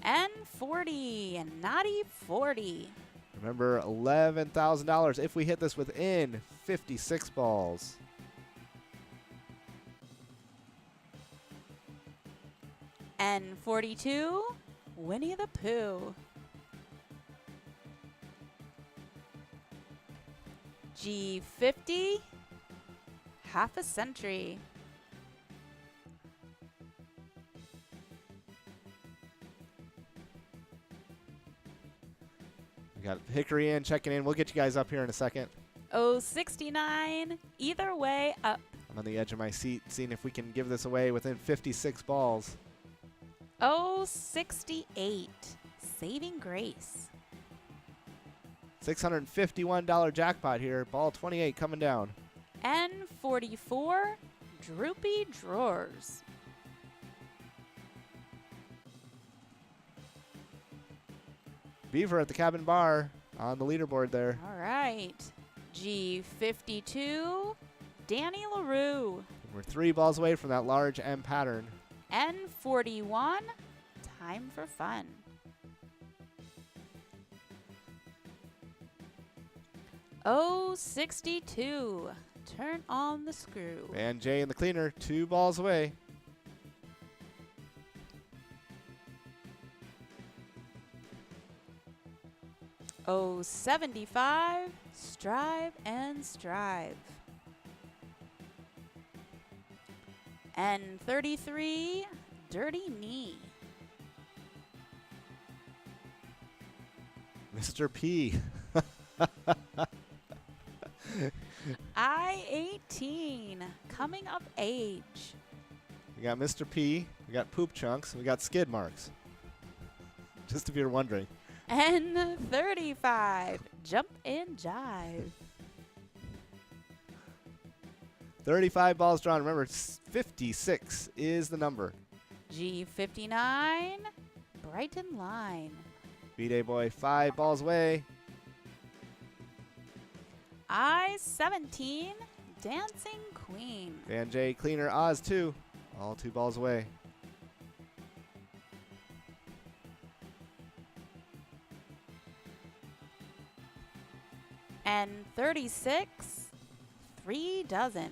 N40. And Naughty 40. Remember, $11,000 if we hit this within 56 balls. N42. Winnie the Pooh. G50. Half a century. We got Hickory in, checking in. We'll get you guys up here in a second. O69. Either way up. I'm on the edge of my seat, seeing if we can give this away within 56 balls. O68. Saving grace. $651 jackpot here. Ball 28 coming down. N44. Droopy drawers. Beaver at the cabin bar on the leaderboard there. All right. G52. Danny LaRue. We're 3 balls away from that large M pattern. And 41, time for fun. Oh, 62, turn on the screw. And Jay in the cleaner, 2 balls away. Oh, 75, strive and strive. And 33, dirty knee. Mr. P. I-18, coming of age. We got Mr. P. We got poop chunks. We got skid marks. Just if you're wondering. And 35, jump and jive. 35 balls drawn. Remember, 56 is the number. G59, Brighton line. B-Day Boy, 5 balls away. I-17, dancing queen. Van J, cleaner, Oz, 2. All 2 balls away. And 36, 3 dozen.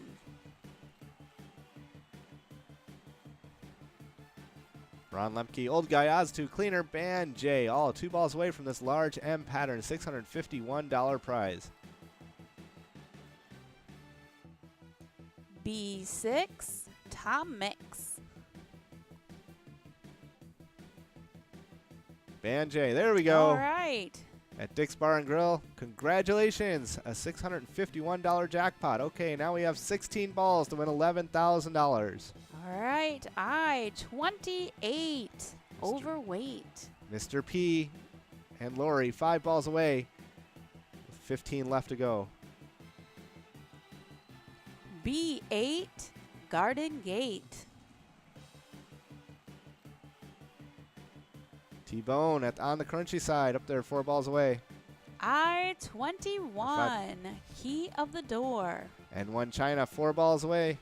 Ron Lemke, old guy, Oz, 2. Cleaner, Ban J. All 2 balls away from this large M pattern, $651 prize. B6, Tom Mix. Ban J, there we go. All right. At Dick's Bar and Grill, congratulations, a $651 jackpot. Okay, now we have 16 balls to win $11,000. All right. I-28, overweight. Mr. P and Lori, 5 balls away, with 15 left to go. B8, Garden Gate. T-Bone on the crunchy side, up there, 4 balls away. I-21, Key of the Door. And 1 China, 4 balls away.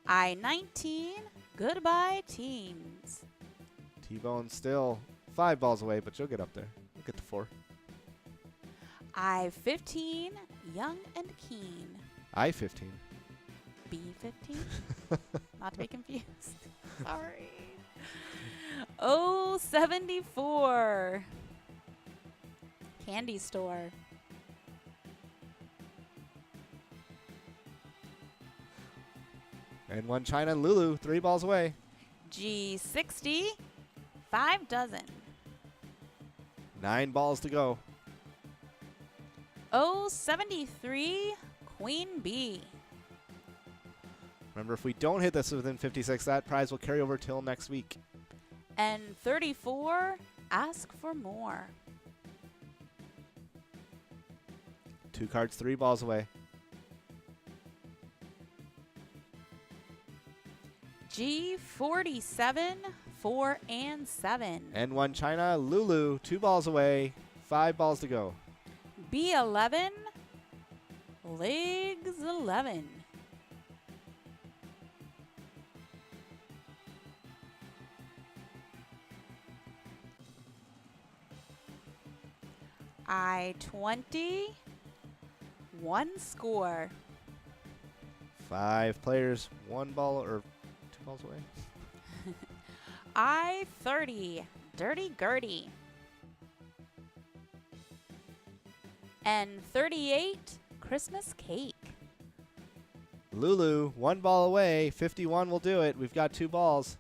I-19, Goodbye Teens. T-Bone still 5 balls away, but you'll get up there. You'll get to 4. I-15, Young and Keen. I-15. B-15? Not to be confused. Sorry. Oh, 74. Candy store. And 1 China and Lulu, 3 balls away. G60, 5 dozen. 9 balls to go. Oh, 73, Queen Bee. Remember, if we don't hit this within 56, that prize will carry over till next week. And 34, Ask for More. 2 cards, 3 balls away. G47, 4 and 7. And 1 China, Lulu, 2 balls away, 5 balls to go. B11, Legs 11. I-20, 1 score. 5 players, 1 ball or 2 balls away. I-30, Dirty Gertie. And 38, Christmas Cake. Lulu, 1 ball away, 51 will do it. We've got 2 balls.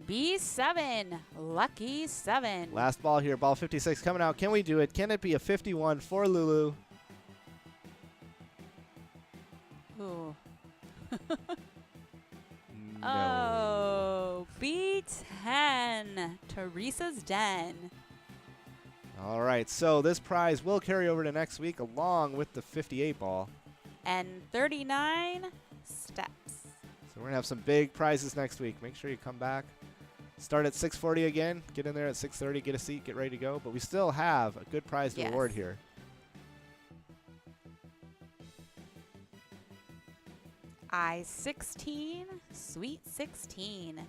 B7, Lucky 7. Last ball here, ball 56 coming out. Can we do it? Can it be a 51 for Lulu? Ooh. No. Oh, B10, Teresa's Den. All right, so this prize will carry over to next week along with the 58 ball. And 39 steps. So we're going to have some big prizes next week. Make sure you come back. Start at 6:40 again. Get in there at 6:30, get a seat, get ready to go. But we still have a good prize to Yes. award here. I-16, Sweet 16.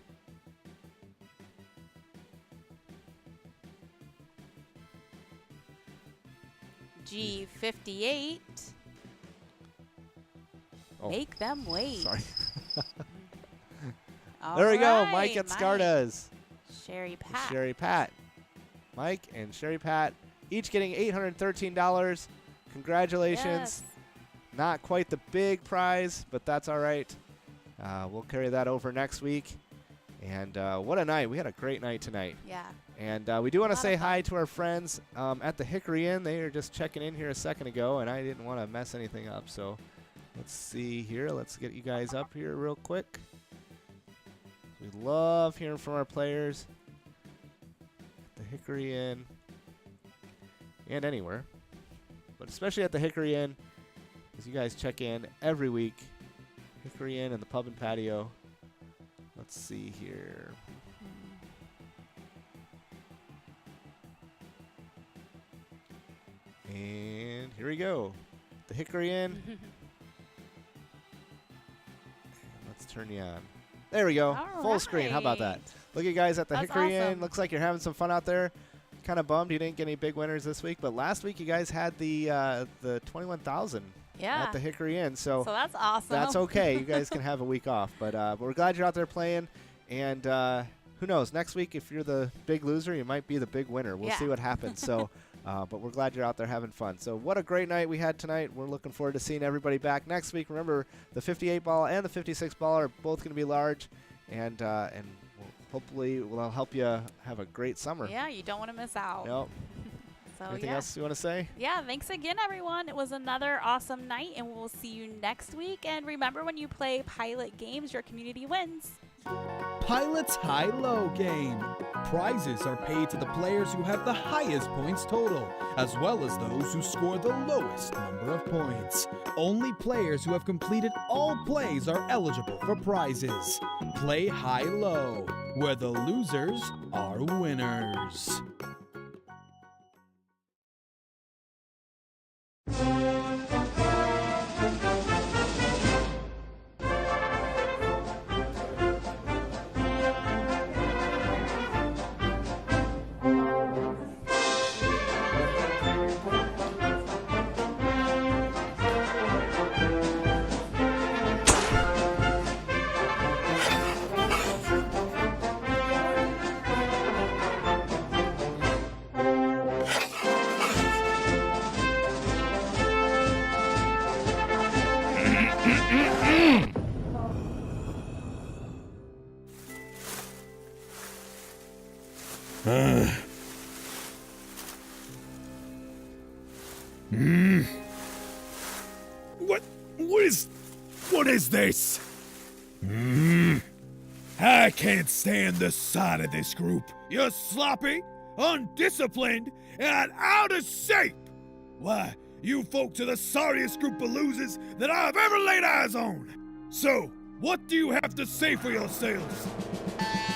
G58. Oh. Make them wait. Sorry. All There we go. right, Mike and Scardas. Sherry Pat. Sherry Pat. Mike and Sherry Pat each getting $813. Congratulations. Yes. Not quite the big prize, but that's all right. We'll carry that over next week. And what a night. We had a great night tonight. Yeah. And we do want to lot say of hi fun. to our friends at the Hickory Inn. They are just checking in here a second ago, and I didn't want to mess anything up. So let's see here. Let's get you guys up here real quick. We love hearing from our players at the Hickory Inn and anywhere, but especially at the Hickory Inn, because you guys check in every week. Hickory Inn and the pub and patio. Let's see here. And here we go. The Hickory Inn. And let's turn you on. There we go. All Full screen. How about that? right. Look at you guys at the That's Hickory Inn. awesome. Looks like you're having some fun out there. Kind of bummed you didn't get any big winners this week, but last week you guys had the 21,000 Yeah. at the Hickory Inn. So that's awesome. that's okay. You guys can have a week off. But we're glad you're out there playing. And who knows? Next week, if you're the big loser, you might be the big winner. We'll Yeah. see what happens. So, but we're glad you're out there having fun. So what a great night we had tonight. We're looking forward to seeing everybody back next week. Remember, the 58 ball and the 56 ball are both going to be large. And hopefully we'll help you have a great summer. Yeah, you don't want to miss out. Yep. So Anything yeah. else you want to say? Yeah, thanks again, everyone. It was another awesome night, and we'll see you next week. And remember, when you play Pilot games, your community wins. Pilot's High-Low game. Prizes are paid to the players who have the highest points total, as well as those who score the lowest number of points. Only players who have completed all plays are eligible for prizes. Play high-low, where the losers are winners. What is this? I can't stand the sight of this group. You're sloppy, undisciplined, and out of shape. Why, you folks are the sorriest group of losers that I've ever laid eyes on. So, what do you have to say for yourselves?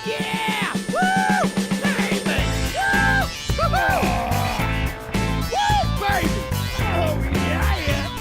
Yeah! Woo! Famous! Woo! Woo! Woo, baby! Oh, yeah!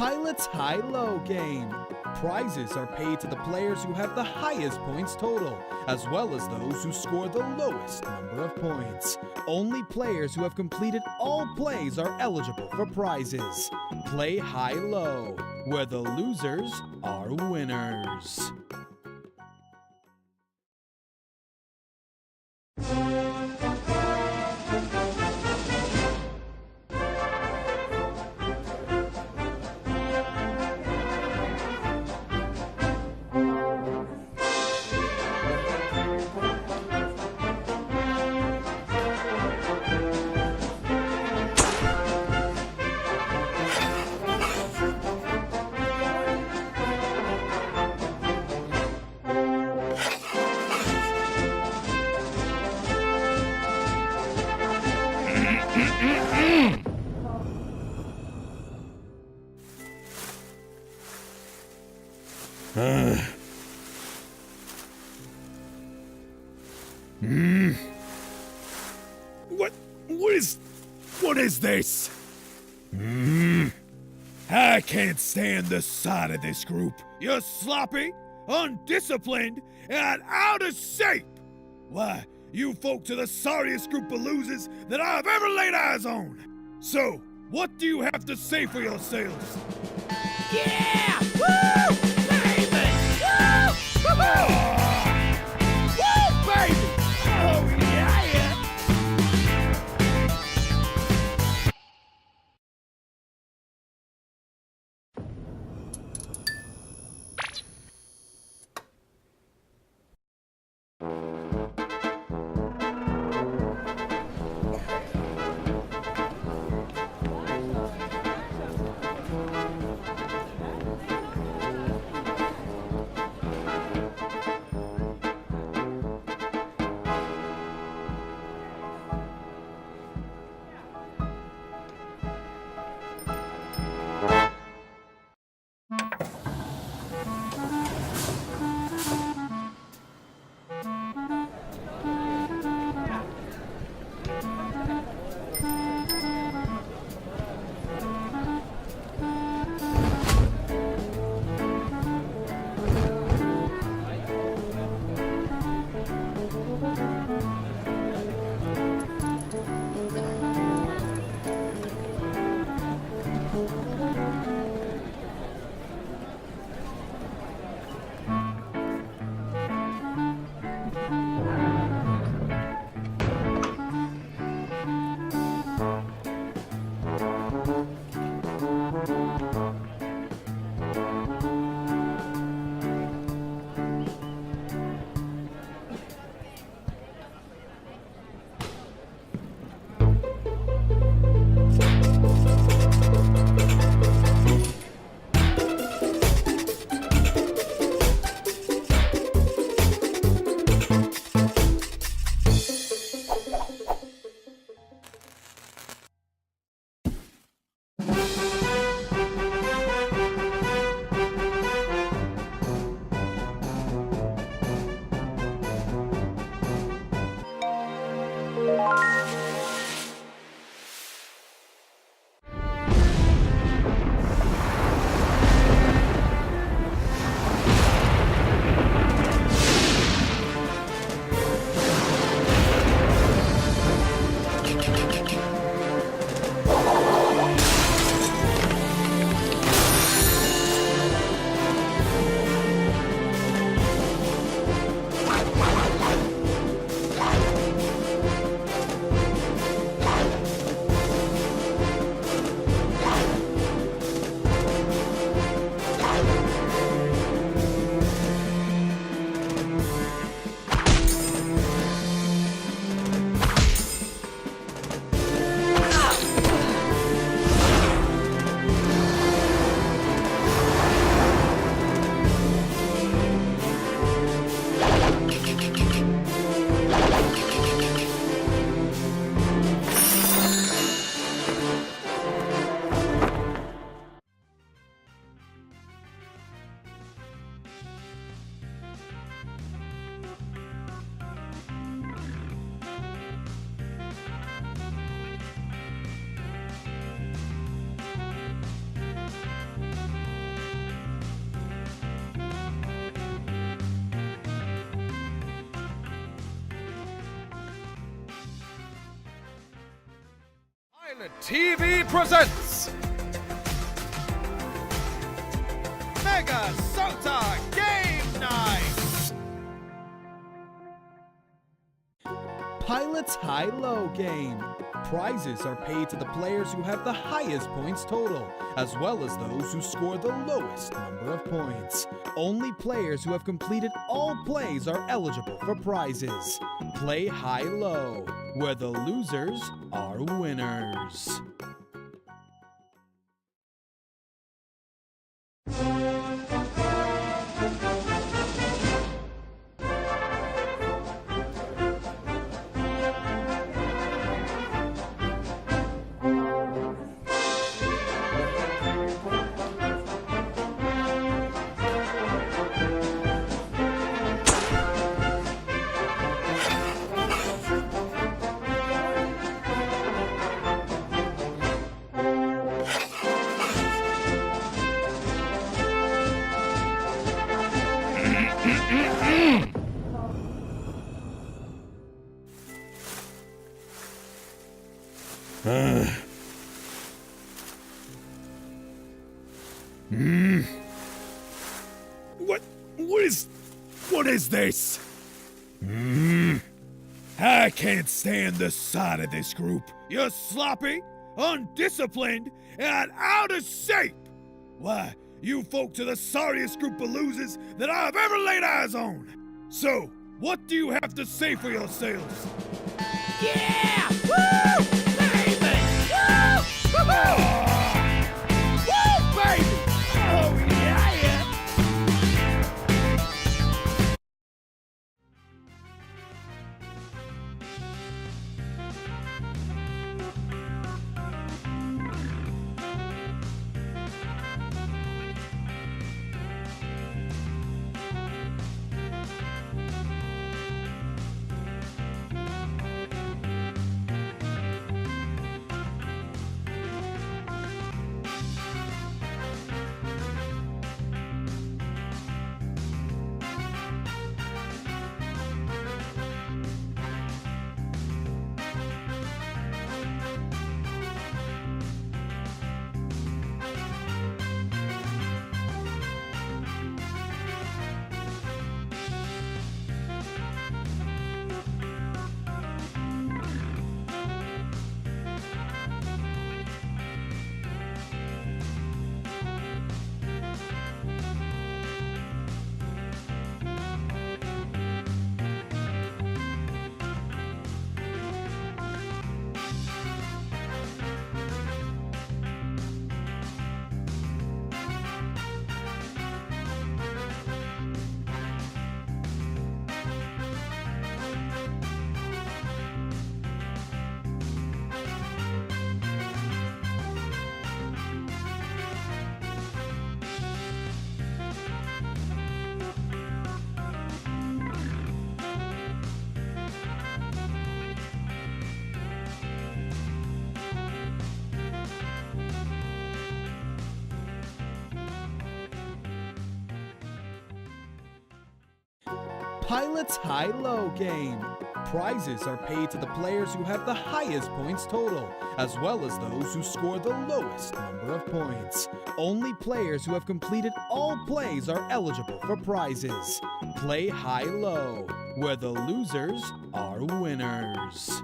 Pilot's High-Low game. Prizes are paid to the players who have the highest points total, as well as those who score the lowest number of points. Only players who have completed all plays are eligible for prizes. Play high-low, where the losers are winners. What is this? I can't stand the sight of this group. You're sloppy, undisciplined, and out of shape. Why, you folks are the sorriest group of losers that I've ever laid eyes on. So, what do you have to say for yourselves? Yeah! Woo! Baby! Woo! Woo-hoo! Woo, baby! Oh, yeah! TV presents MegaSota Game Night! Pilot's High-Low game. Prizes are paid to the players who have the highest points total, as well as those who score the lowest number of points. Only players who have completed all plays are eligible for prizes. Play high-low, where the losers are winners. What is this? I can't stand the sight of this group. You're sloppy, undisciplined, and out of shape. Why, you folks are the sorriest group of losers that I've ever laid eyes on. So, what do you have to say for yourselves? Yeah! Woo! Baby! Woo! Woo-hoo! Woo, baby! Oh, yeah, yeah! Pilot's High-Low game. Prizes are paid to the players who have the highest points total, as well as those who score the lowest number of points. Only players who have completed all plays are eligible for prizes. Play high-low, where the losers are winners.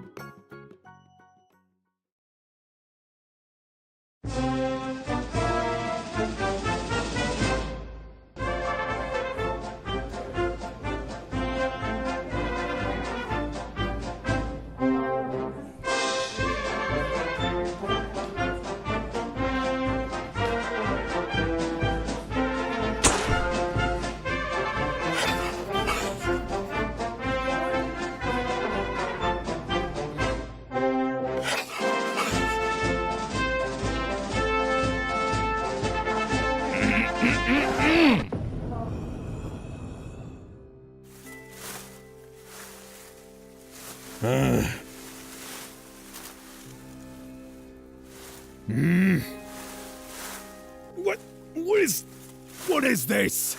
What is this?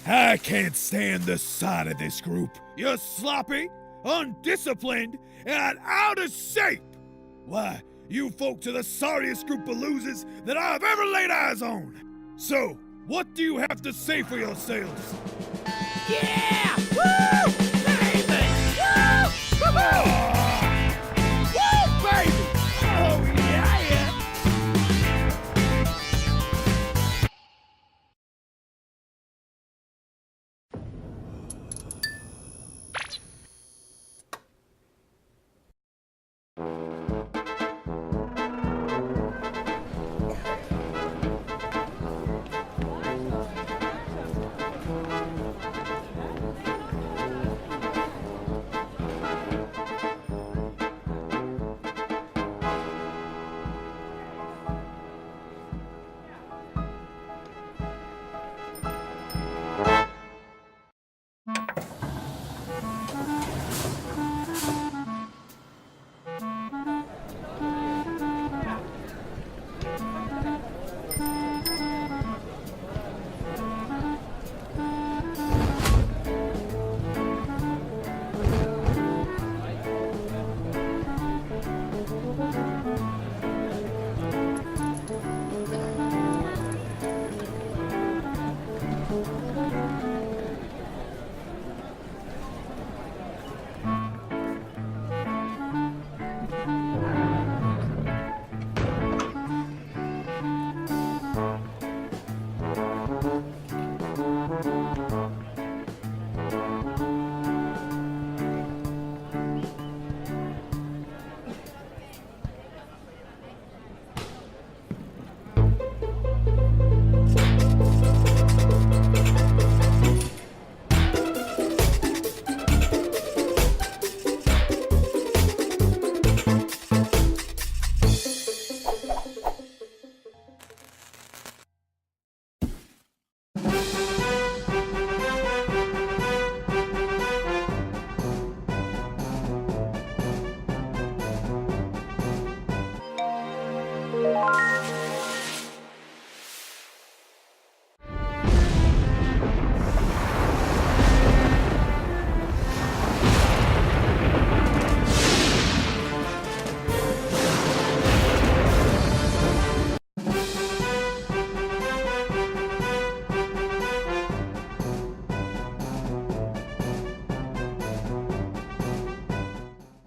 I can't stand the sight of this group. You're sloppy, undisciplined, and out of shape. Why, you folks are the sorriest group of losers that I've ever laid eyes on. So, what do you have to say for yourselves? Yeah! Woo! Baby! Woo! Woo-hoo! Woo, baby! Oh, yeah, yeah!